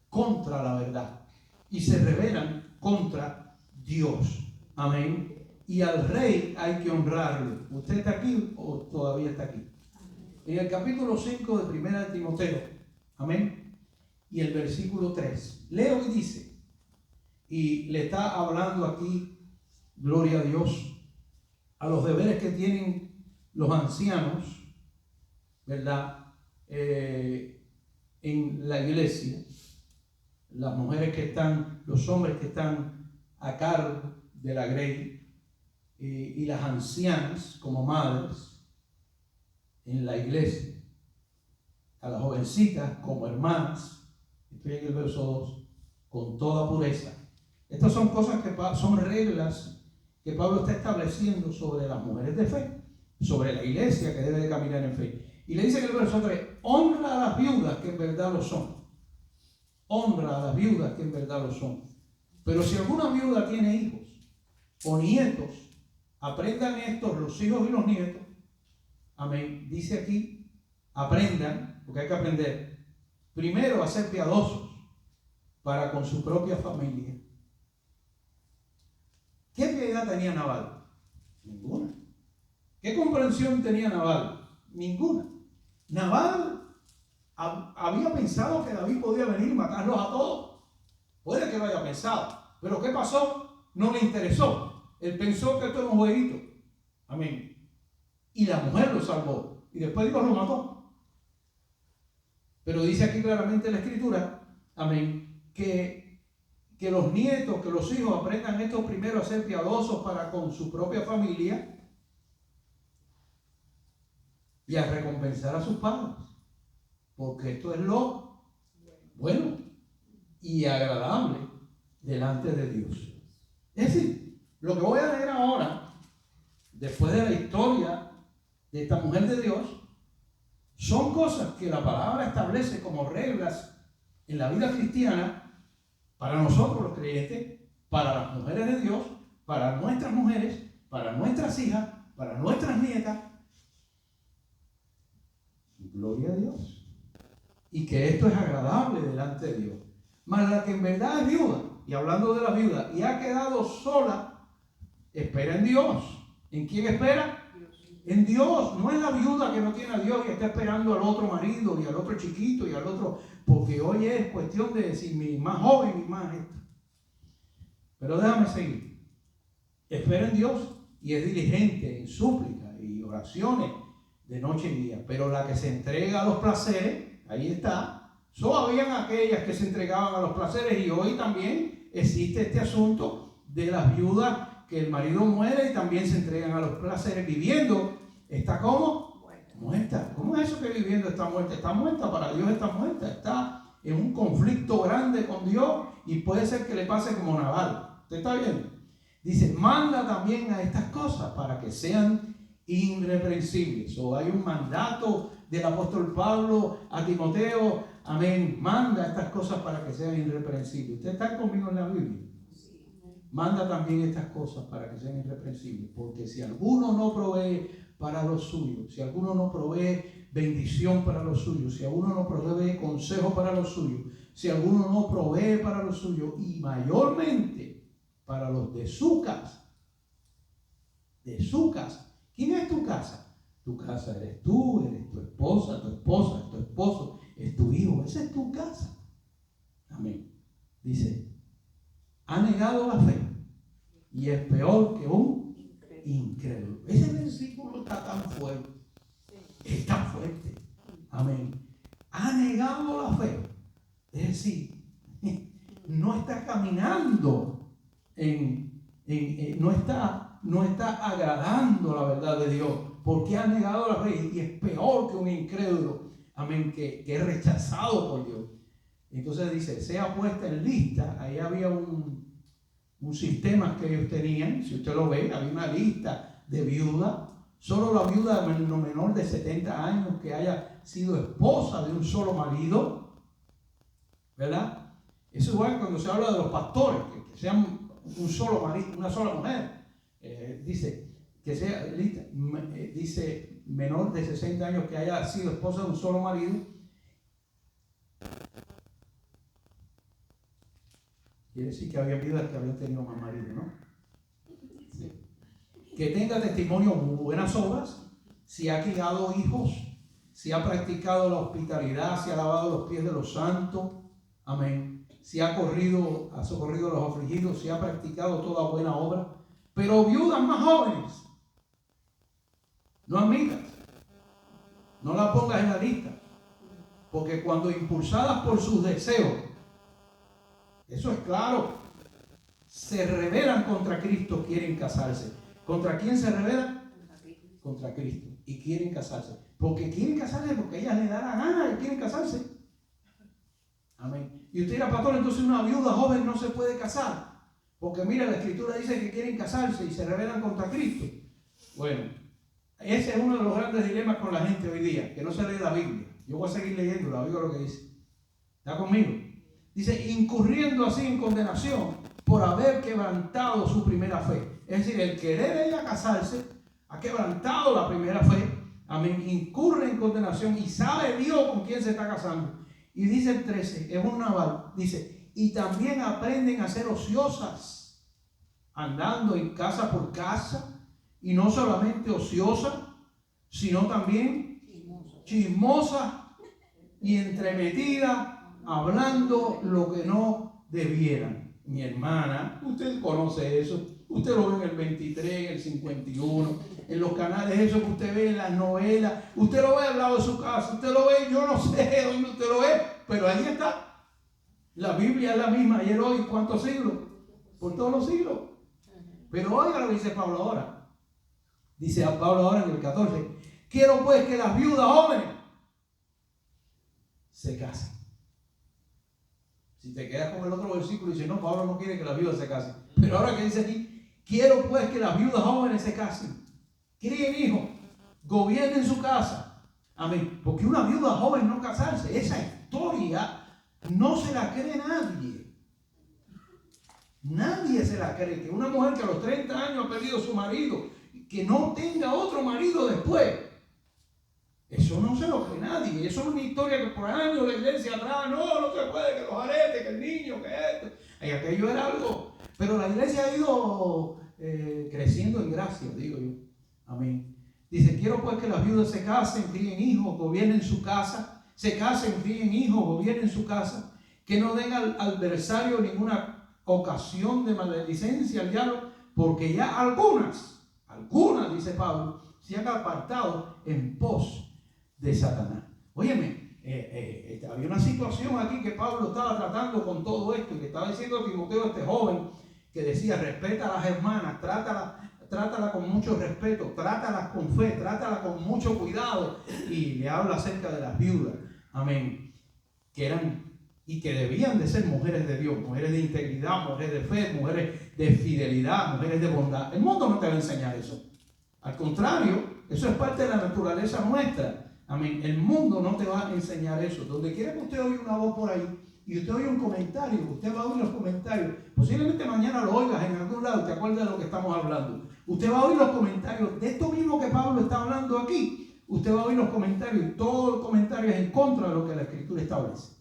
contra la verdad y se rebelan contra Dios. Amén. Y al rey hay que honrarlo. ¿Usted está aquí o todavía está aquí? En el capítulo 5 de 1 de Timoteo, amén, y el versículo 3, leo y dice, y le está hablando aquí, gloria a Dios, a los deberes que tienen los ancianos, ¿verdad? En la iglesia, las mujeres que están, los hombres que están a cargo de la grey, y las ancianas como madres en la iglesia, a las jovencitas como hermanas, estoy en el verso 2, con toda pureza. Estas son cosas que son reglas que Pablo está estableciendo sobre las mujeres de fe, sobre la iglesia que debe de caminar en fe. Y le dice en el verso 3, honra a las viudas que en verdad lo son. Honra a las viudas que en verdad lo son. Pero si alguna viuda tiene hijos o nietos, aprendan estos, los hijos y los nietos. Amén. Dice aquí, aprendan, porque hay que aprender, primero a ser piadosos para con su propia familia. ¿Qué piedad tenía Nabal? Ninguna. ¿Qué comprensión tenía Nabal? Ninguna. Nabal había pensado que David podía venir y matarlos a todos. Puede que lo haya pensado, pero ¿qué pasó? No le interesó. Él pensó que esto era un jueguito. Amén. Y la mujer lo salvó. Y después Dios lo mató. Pero dice aquí claramente en la escritura, amén, que los nietos, que los hijos aprendan esto primero a ser piadosos para con su propia familia y a recompensar a sus padres, porque esto es lo bueno y agradable delante de Dios. Es decir, lo que voy a leer ahora, después de la historia de esta mujer de Dios, son cosas que la palabra establece como reglas en la vida cristiana para nosotros los creyentes, para las mujeres de Dios, para nuestras mujeres, para nuestras hijas, para nuestras nietas. Gloria a Dios. Y que esto es agradable delante de Dios. Mas la que en verdad es viuda, y hablando de la viuda, y ha quedado sola, espera en Dios. ¿En quién espera? En Dios. No es la viuda que no tiene a Dios y está esperando al otro marido y al otro chiquito y al otro, porque hoy es cuestión de decir mi más joven y más esto. Pero déjame seguir. Espera en Dios y es diligente en súplicas y oraciones de noche y día. Pero la que se entrega a los placeres, ahí está. Solo habían aquellas que se entregaban a los placeres y hoy también existe este asunto de las viudas que el marido muere y también se entregan a los placeres viviendo. ¿Está cómo? Muerta. ¿Cómo es eso que viviendo está muerta? Está muerta, para Dios está muerta. Está en un conflicto grande con Dios y puede ser que le pase como Nabal. ¿Usted está viendo? Dice, manda también a estas cosas para que sean irreprensibles. O hay un mandato del apóstol Pablo a Timoteo, amén, manda estas cosas para que sean irreprensibles. ¿Usted está conmigo en la Biblia? Manda también estas cosas para que sean irreprensibles, porque si alguno no provee para los suyos, si alguno no provee bendición para los suyos, si alguno no provee consejo para los suyos, si alguno no provee para los suyos y mayormente para los de su casa, ¿quién es tu casa? Tu casa eres tú, eres tu esposa, es tu esposo, es tu hijo, esa es tu casa. Amén. Dice, ha negado la fe y es peor que un incrédulo. Ese versículo está tan fuerte. Es tan fuerte. Amén. Ha negado la fe. Es decir, no está caminando no está agradando la verdad de Dios, porque ha negado la fe y es peor que un incrédulo. Amén. Que es rechazado por Dios. Entonces dice, sea puesta en lista. Ahí había un sistema que ellos tenían, si usted lo ve, había una lista de viudas. Solo la viuda menor de 70 años que haya sido esposa de un solo marido, ¿verdad? Eso es igual cuando se habla de los pastores, que sean un solo marido, una sola mujer. Dice que sea lista, dice menor de 60 años que haya sido esposa de un solo marido. Quiere decir que había viudas que habían tenido más maridos, ¿no? Sí. Que tenga testimonio de buenas obras, si ha criado hijos, si ha practicado la hospitalidad, si ha lavado los pies de los santos, amén. Si ha socorrido a los afligidos, si ha practicado toda buena obra. Pero viudas más jóvenes, no amigas, no las pongas en la lista, porque cuando impulsadas por sus deseos, eso es claro, se rebelan contra Cristo, quieren casarse. ¿Contra quién se rebelan? Contra Cristo. Y quieren casarse. Porque quieren casarse porque ellas le dan la gana y quieren casarse. Amén. Y usted dirá, pastor, entonces una viuda joven no se puede casar. Porque mira, la Escritura dice que quieren casarse y se rebelan contra Cristo. Bueno, ese es uno de los grandes dilemas con la gente hoy día, que no se lee la Biblia. Yo voy a seguir leyendo, la Biblia lo que dice. ¿Está conmigo? Dice, incurriendo así en condenación por haber quebrantado su primera fe. Es decir, el querer ella casarse ha quebrantado la primera fe. Amén. Incurre en condenación y sabe Dios con quién se está casando. Y dice el 13, es un naval, dice, y también aprenden a ser ociosas, andando en casa por casa, y no solamente ociosas, sino también chismosas y entremetidas, hablando lo que no debieran. Mi hermana, usted conoce eso, usted lo ve en el 23, en el 51, en los canales, eso que usted ve en las novelas, usted lo ve al lado de su casa, usted lo ve, yo no sé dónde usted lo ve, pero ahí está. La Biblia es la misma ayer, hoy, ¿cuántos siglos? Por todos los siglos. Pero oiga lo que dice Pablo ahora. Dice a Pablo ahora en el 14: quiero pues que las viudas jóvenes se casen. Si te quedas con el otro versículo, dice, no, Pablo no quiere que las viudas se casen. Pero ahora que dice aquí, quiero pues que las viudas jóvenes se casen, críen hijos, gobiernen su casa. Amén. Porque una viuda joven no casarse, esa historia no se la cree nadie. Nadie se la cree. Que una mujer que a los 30 años ha perdido a su marido, que no tenga otro marido después, eso no se lo cree nadie. Eso es una historia que por años la iglesia atrás, no se puede, que los aretes, que el niño, que esto. Y aquello era algo. Pero la iglesia ha ido creciendo en gracia, digo yo. Amén. Dice, quiero pues que las viudas se casen, críen hijos, gobiernen su casa. Se casen, críen hijos, gobiernen su casa. Que no den al adversario ninguna ocasión de maledicencia al diablo, porque ya algunas, dice Pablo, se han apartado en pos de Satanás. Óyeme, había una situación aquí que Pablo estaba tratando con todo esto, y que estaba diciendo a Timoteo, este joven, que decía, respeta a las hermanas, trátala con mucho respeto, trátalas con fe, trátalas con mucho cuidado, y le habla acerca de las viudas, amén, que eran y que debían de ser mujeres de Dios, mujeres de integridad, mujeres de fe, mujeres de fidelidad, mujeres de bondad. El mundo no te va a enseñar eso. Al contrario, eso es parte de la naturaleza nuestra. Amén. El mundo no te va a enseñar eso. Donde quiera que usted oiga una voz por ahí y usted oiga un comentario, usted va a oír los comentarios. Posiblemente mañana lo oigas en algún lado y te acuerdas de lo que estamos hablando. Usted va a oír los comentarios de esto mismo que Pablo está hablando aquí. Usted va a oír los comentarios y todo el comentario es en contra de lo que la Escritura establece.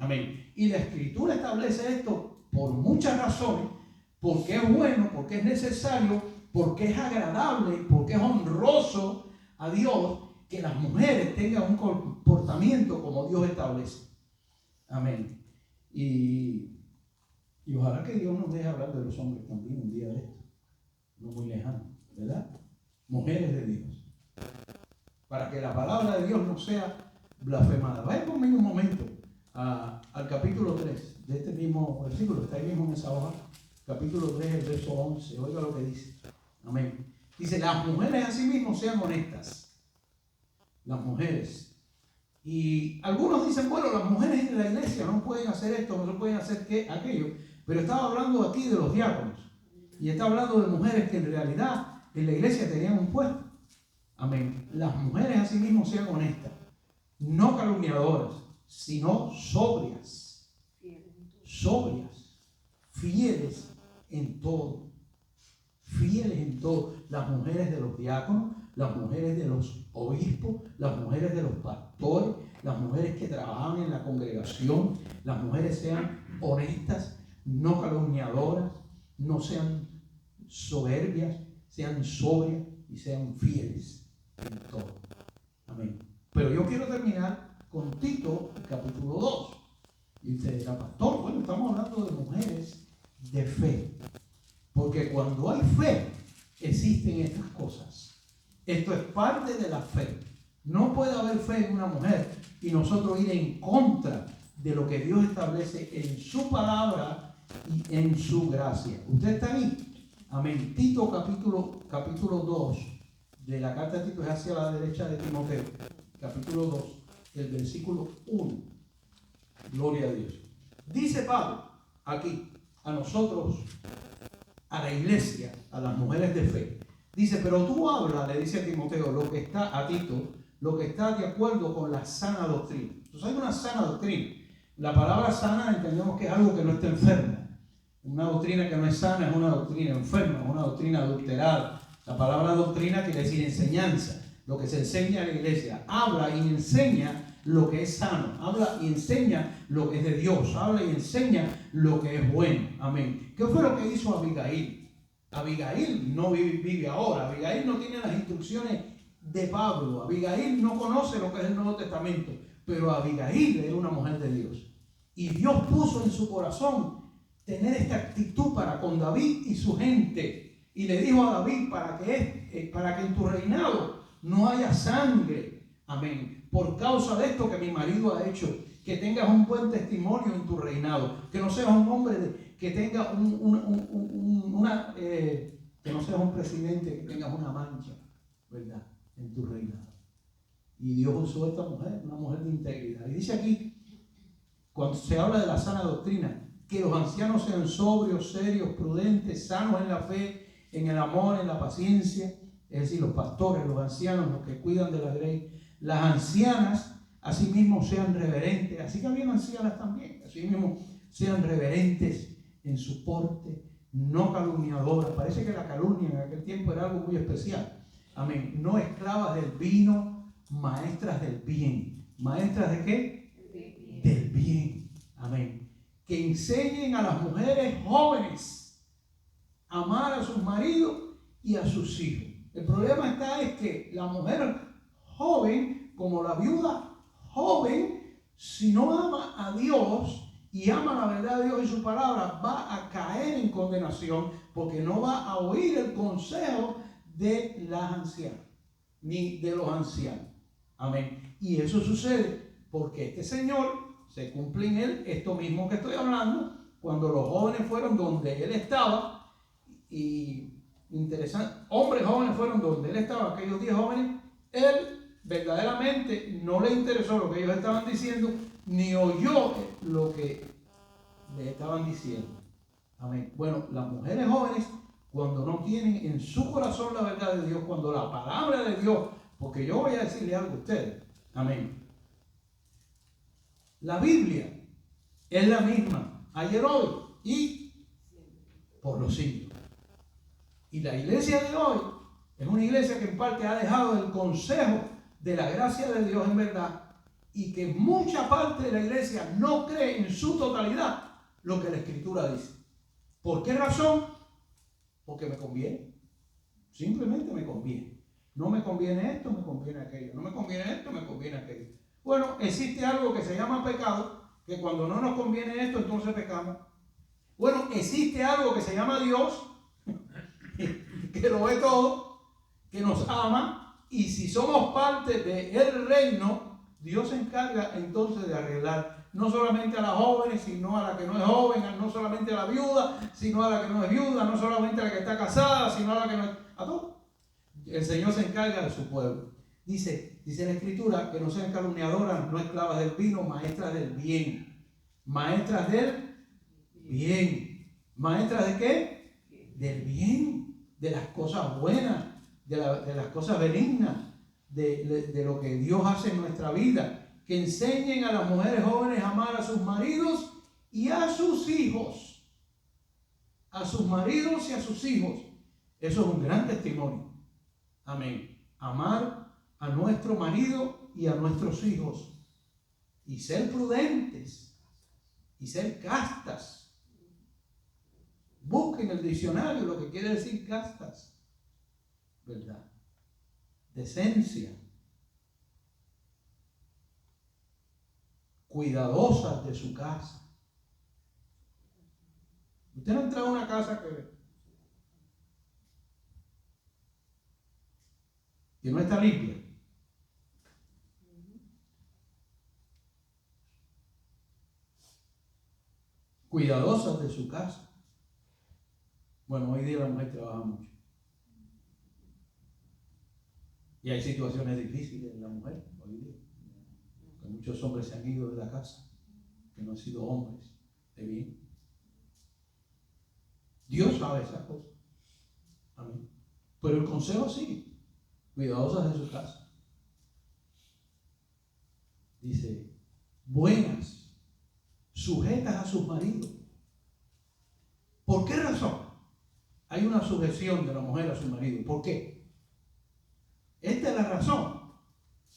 Amén. Y la Escritura establece esto por muchas razones, porque es bueno, porque es necesario, porque es agradable, porque es honroso a Dios que las mujeres tengan un comportamiento como Dios establece. Amén. Y ojalá que Dios nos deje hablar de los hombres también un día de esto, no muy lejano, ¿verdad? Mujeres de Dios, para que la palabra de Dios no sea blasfemada. Vayan conmigo un momento al capítulo 3 de este mismo versículo, está ahí mismo en esa hoja, capítulo 3, el verso 11, oiga lo que dice. Amén. Dice, las mujeres asimismo sean honestas. Las mujeres. Y algunos dicen, bueno, las mujeres en la iglesia no pueden hacer esto, no pueden hacer aquello, pero estaba hablando aquí de los diáconos, y está hablando de mujeres que en realidad en la iglesia tenían un puesto. Amén. Las mujeres asimismo sean honestas, no calumniadoras, sino sobrias, fieles en todo, las mujeres de los diáconos, las mujeres de los obispos, las mujeres de los pastores, las mujeres que trabajan en la congregación, las mujeres sean honestas, no calumniadoras, no sean soberbias, sean sobrias y sean fieles en todo. Amén. Pero yo quiero terminar con Tito, capítulo 2. Y usted dirá, pastor, bueno, estamos hablando de mujeres de fe. Porque cuando hay fe, existen estas cosas. Esto es parte de la fe. No puede haber fe en una mujer y nosotros ir en contra de lo que Dios establece en su palabra y en su gracia. ¿Usted está ahí? Amén. Tito, capítulo 2, de la carta de Tito, es hacia la derecha de Timoteo. Capítulo 2. El versículo 1. Gloria a Dios. Dice Pablo aquí a nosotros, a la iglesia, a las mujeres de fe. Dice, pero tú habla, le dice a Timoteo, lo que está a Tito, lo que está de acuerdo con la sana doctrina. Entonces hay una sana doctrina. La palabra sana entendemos que es algo que no está enfermo. Una doctrina que no es sana es una doctrina enferma, una doctrina adulterada. La palabra doctrina quiere decir enseñanza. Lo que se enseña en la iglesia, habla y enseña lo que es sano, habla y enseña lo que es de Dios, habla y enseña lo que es bueno. Amén. ¿Qué fue lo que hizo Abigail? Abigail no vive ahora, Abigail no tiene las instrucciones de Pablo, Abigail no conoce lo que es el Nuevo Testamento, pero Abigail era una mujer de Dios. Y Dios puso en su corazón tener esta actitud para con David y su gente. Y le dijo a David, para que en tu reinado no haya sangre. Amén. Por causa de esto que mi marido ha hecho, que tengas un buen testimonio en tu reinado, que no seas un hombre que tenga que no seas un presidente que tengas una mancha, ¿verdad?, en tu reinado. Y Dios usó a esta mujer, una mujer de integridad. Y dice aquí, cuando se habla de la sana doctrina, que los ancianos sean sobrios, serios, prudentes, sanos en la fe, en el amor, en la paciencia. Es decir, los pastores, los ancianos, los que cuidan de la grey. Las ancianas, asimismo, sean reverentes. Así que habían ancianas también. Asimismo, sean reverentes en su porte, no calumniadoras. Parece que la calumnia en aquel tiempo era algo muy especial. Amén. No esclavas del vino, maestras del bien. ¿Maestras de qué? Del bien. Amén. Que enseñen a las mujeres jóvenes a amar a sus maridos y a sus hijos. El problema es que la mujer joven, como la viuda joven, si no ama a Dios y ama la verdad de Dios y su palabra, va a caer en condenación porque no va a oír el consejo de las ancianas, ni de los ancianos. Amén. Y eso sucede porque este Señor se cumple en él esto mismo que estoy hablando, cuando los jóvenes fueron donde él estaba, y interesante, hombres jóvenes fueron donde él estaba, aquellos 10 jóvenes, él verdaderamente no le interesó lo que ellos estaban diciendo, ni oyó lo que le estaban diciendo. Amén. Bueno, las mujeres jóvenes, cuando no tienen en su corazón la verdad de Dios, cuando la palabra de Dios, porque yo voy a decirle algo a ustedes, amén. La Biblia es la misma ayer, hoy y por los siglos. Y la iglesia de hoy es una iglesia que en parte ha dejado el consejo de la gracia de Dios en verdad, y que mucha parte de la iglesia no cree en su totalidad lo que la Escritura dice. ¿Por qué razón? Porque me conviene. Simplemente me conviene. No me conviene esto, me conviene aquello. No me conviene esto, me conviene aquello. Bueno, existe algo que se llama pecado, que cuando no nos conviene esto, entonces pecamos. Bueno, existe algo que se llama Dios, que lo ve todo, que nos ama, y si somos parte del reino, Dios se encarga entonces de arreglar no solamente a las jóvenes, sino a la que no es joven, no solamente a la viuda, sino a la que no es viuda, no solamente a la que está casada, sino a la que no es, a todo. El Señor se encarga de su pueblo. Dice la Escritura que no sean calumniadoras, no esclavas del vino, maestras del bien. Maestras del bien. ¿Maestras de qué? Del bien, de las cosas buenas, de las cosas benignas, de lo que Dios hace en nuestra vida. Que enseñen a las mujeres jóvenes a amar a sus maridos y a sus hijos. A sus maridos y a sus hijos. Eso es un gran testimonio. Amén. Amar a nuestro marido y a nuestros hijos. Y ser prudentes. Y ser castas. Busquen el diccionario lo que quiere decir castas. ¿Verdad? Decencia. Cuidadosas de su casa. Usted no entra a una casa que no está limpia. Cuidadosas de su casa. Bueno, hoy día la mujer trabaja mucho. Y hay situaciones difíciles en la mujer hoy día. Que muchos hombres se han ido de la casa, que no han sido hombres de bien. Dios sabe esas cosas. Amén. Pero el consejo sigue. Cuidadosas de su casa. Dice, buenas, sujetas a sus maridos. ¿Por qué razón hay una sujeción de la mujer a su marido? ¿Por qué? Esta es la razón.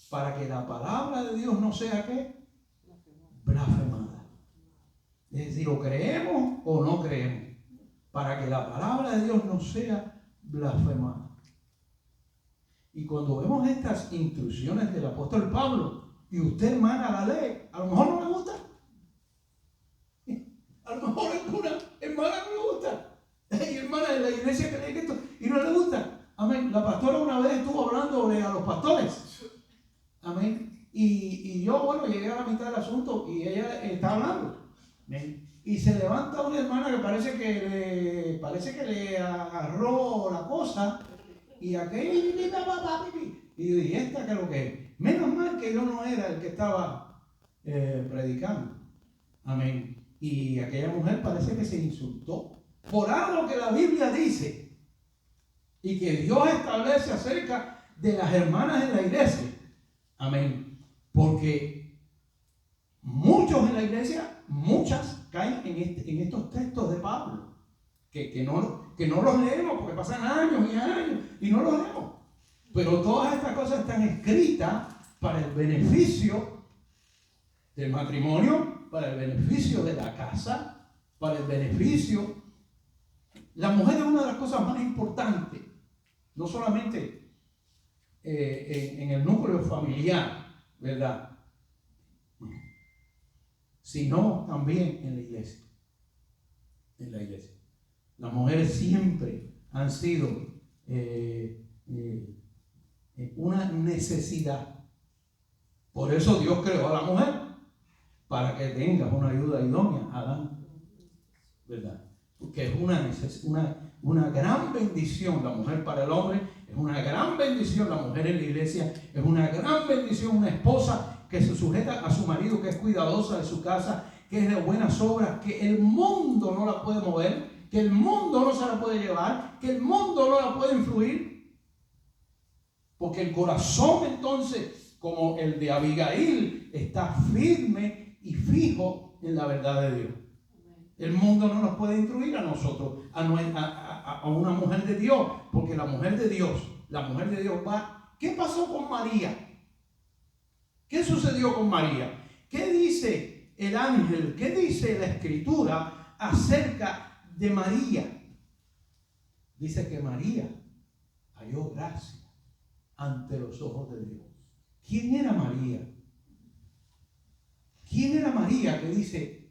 Para que la palabra de Dios no sea ¿qué? Blasfemada. Es decir, o creemos o no creemos. Para que la palabra de Dios no sea blasfemada. Y cuando vemos estas instrucciones del apóstol Pablo, y usted hermana la ley, a lo mejor no le gusta. A lo mejor alguna hermana no le gusta. Hay hermanas de la iglesia que leen esto y no le gusta. Amén. La pastora una vez estuvo hablando a los pastores. Amén. Y Y yo, bueno, llegué a la mitad del asunto y ella está hablando. Y se levanta una hermana que parece que le agarró la cosa. Y aquella, y yo dije, ¿esta qué es lo que es? Menos mal que yo no era el que estaba predicando. Amén. Y aquella mujer parece que se insultó por algo que la Biblia dice y que Dios establece acerca de las hermanas en la iglesia. Amén. Porque muchos en la iglesia, muchas caen en estos textos de Pablo, que no los leemos porque pasan años y años y no los leemos. Pero todas estas cosas están escritas para el beneficio del matrimonio, para el beneficio de la casa, para el beneficio. La mujer es una de las cosas más importantes, no solamente en el núcleo familiar, ¿verdad? Sino también en la iglesia. En la iglesia. Las mujeres siempre han sido una necesidad. Por eso Dios creó a la mujer, para que tengas una ayuda idónea, Adán, ¿verdad? Porque es una gran bendición la mujer para el hombre, es una gran bendición la mujer en la iglesia, es una gran bendición una esposa que se sujeta a su marido, que es cuidadosa de su casa, que es de buenas obras, que el mundo no la puede mover, que el mundo no se la puede llevar, que el mundo no la puede influir. Porque el corazón entonces, como el de Abigail, está firme y fijo en la verdad de Dios. El mundo no nos puede instruir a nosotros, a una mujer de Dios, porque la mujer de Dios va. ¿Qué pasó con María? ¿Qué sucedió con María? ¿Qué dice el ángel? ¿Qué dice la Escritura acerca de María? Dice que María halló gracia ante los ojos de Dios. ¿Quién era María? ¿Quién era María que dice,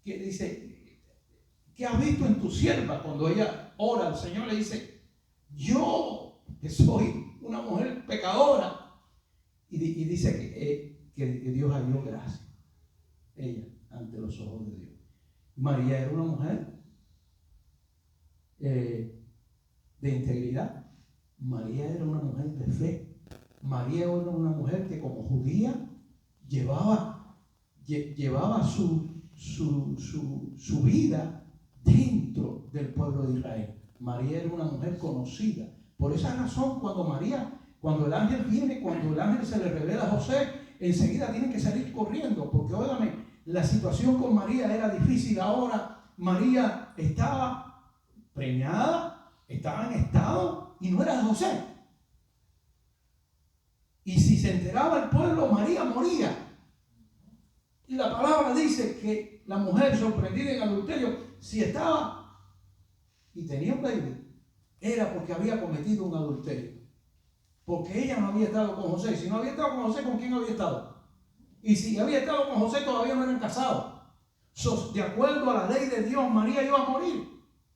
¿qué has visto en tu sierva? Cuando ella ora al Señor, le dice, yo que soy una mujer pecadora. Y dice que Dios halló gracia, ella, ante los ojos de Dios. María era una mujer de integridad. María era una mujer de fe. María era una mujer que como judía llevaba su vida dentro del pueblo de Israel. María era una mujer conocida. Por esa razón, cuando el ángel viene, cuando el ángel se le revela a José, enseguida tiene que salir corriendo, porque óigame, la situación con María era difícil. Ahora María estaba preñada, estaba en estado y no era de José. Y si se enteraba el pueblo, María moría. Y la palabra dice que la mujer sorprendida en adulterio, si estaba y tenía un baby, era porque había cometido un adulterio. Porque ella no había estado con José. Si no había estado con José, ¿con quién había estado? Y si había estado con José, todavía no eran casados. De acuerdo a la ley de Dios, María iba a morir.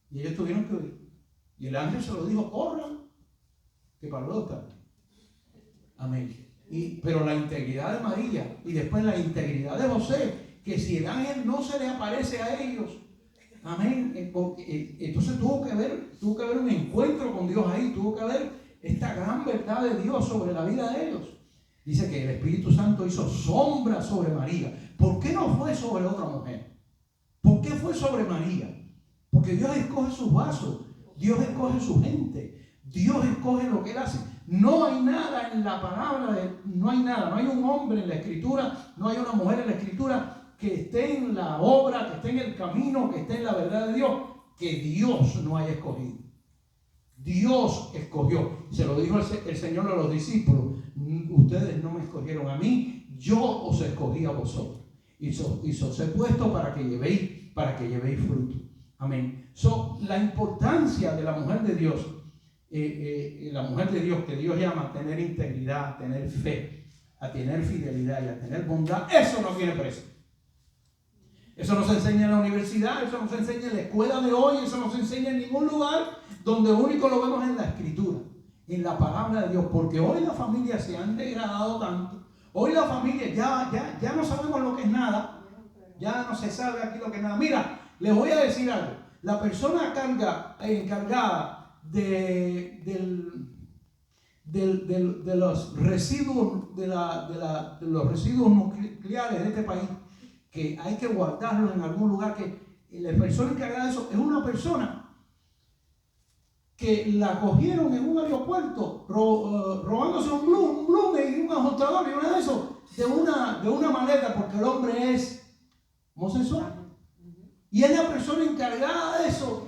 Y ellos tuvieron que huir. Y el ángel se lo dijo, corran, que para luego está. Amén. Pero la integridad de María y después la integridad de José, que si el ángel no se le aparece a ellos, amén, entonces tuvo que haber un encuentro con Dios ahí, tuvo que haber esta gran verdad de Dios sobre la vida de ellos. Dice que el Espíritu Santo hizo sombra sobre María. ¿Por qué no fue sobre otra mujer? ¿Por qué fue sobre María? Porque Dios escoge sus vasos, Dios escoge su gente, Dios escoge lo que Él hace. No hay nada en la palabra, no hay un hombre en la Escritura, no hay una mujer en la Escritura que esté en la obra, que esté en el camino, que esté en la verdad de Dios, que Dios no haya escogido. Dios escogió. Se lo dijo el Señor a los discípulos: ustedes no me escogieron a mí, yo os escogí a vosotros. Y os he puesto para que llevéis fruto. Amén. La importancia de la mujer de Dios, la mujer de Dios que Dios llama a tener integridad, a tener fe, a tener fidelidad y a tener bondad, eso no tiene precio. Eso no se enseña en la universidad, eso no se enseña en la escuela de hoy, eso no se enseña en ningún lugar. Donde único lo vemos en la Escritura, en la palabra de Dios. Porque hoy las familias se han degradado tanto, Hoy la familia ya no sabemos lo que es nada. Ya no se sabe aquí lo que es nada. Mira, les voy a decir algo. La persona encargada de los residuos de los residuos nucleares de este país, que hay que guardarlos en algún lugar, que la persona encargada de eso es una persona que la cogieron en un aeropuerto robándose un blume y un ajustador y una de eso de una maleta, porque el hombre es homosexual y es la persona encargada de eso.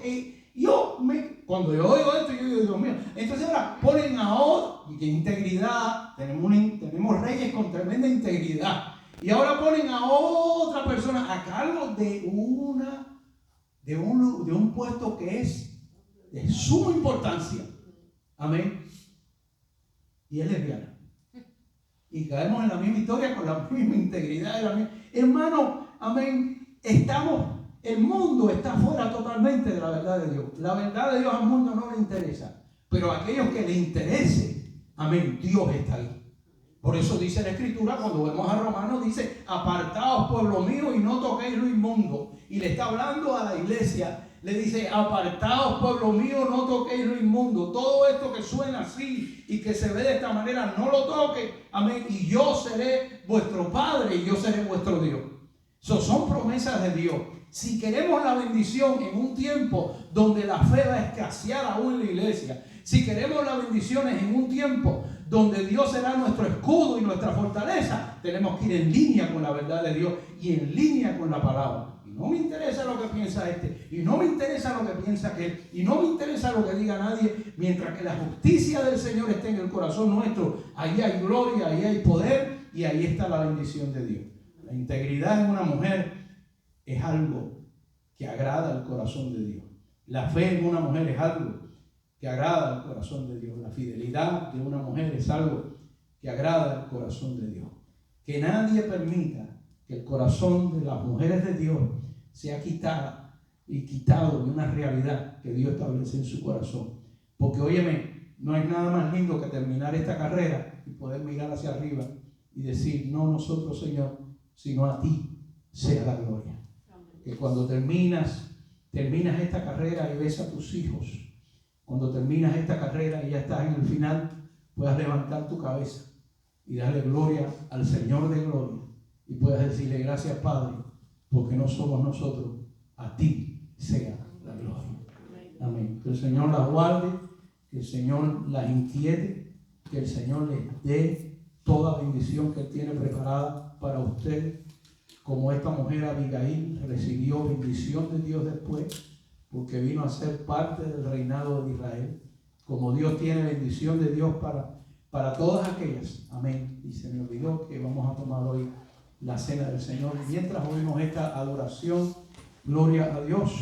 Cuando yo oigo esto, yo digo, Dios mío. Entonces ahora ponen a otro, y que integridad, tenemos reyes con tremenda integridad, y ahora ponen a otra persona a cargo de un puesto que es de suma importancia. Amén. Y es lesbiana. Y caemos en la misma historia con la misma integridad. Hermano, amén. El mundo está fuera totalmente de la verdad de Dios. La verdad de Dios al mundo no le interesa. Pero a aquellos que le interese, amén, Dios está ahí. Por eso dice la Escritura, cuando vemos a Romanos, dice: apartaos, pueblo mío, y no toquéis lo inmundo. Y le está hablando a la iglesia. Le dice: apartaos, pueblo mío, no toquéis lo inmundo. Todo esto que suena así y que se ve de esta manera, no lo toque. Amén. Y yo seré vuestro Padre y yo seré vuestro Dios. Son promesas de Dios. Si queremos la bendición en un tiempo donde la fe va a escasear aún en la iglesia, si queremos las bendiciones en un tiempo donde Dios será nuestro escudo y nuestra fortaleza, tenemos que ir en línea con la verdad de Dios y en línea con la palabra. Y no me interesa lo que piensa este, y no me interesa lo que piensa aquel, y no me interesa lo que diga nadie, mientras que la justicia del Señor esté en el corazón nuestro. Ahí hay gloria, ahí hay poder, y ahí está la bendición de Dios. La integridad en una mujer es algo que agrada al corazón de Dios. La fe en una mujer es algo que agrada al corazón de Dios. La fidelidad de una mujer es algo que agrada al corazón de Dios. Que nadie permita que el corazón de las mujeres de Dios sea quitado de una realidad que Dios establece en su corazón. Porque óyeme, no hay nada más lindo que terminar esta carrera y poder mirar hacia arriba y decir: no nosotros, Señor, sino a ti sea la gloria. Que cuando terminas esta carrera y ves a tus hijos, cuando terminas esta carrera y ya estás en el final, puedas levantar tu cabeza y darle gloria al Señor de gloria y puedas decirle: gracias, Padre, porque no somos nosotros, a ti sea la gloria. Amén. Que el Señor las guarde, que el Señor las inquiete, que el Señor les dé toda bendición que Él tiene preparada para ustedes. Como esta mujer Abigail recibió bendición de Dios después, porque vino a ser parte del reinado de Israel. Como Dios tiene bendición de Dios para todas aquellas. Amén. Y se me olvidó que vamos a tomar hoy la cena del Señor. Mientras oímos esta adoración, gloria a Dios.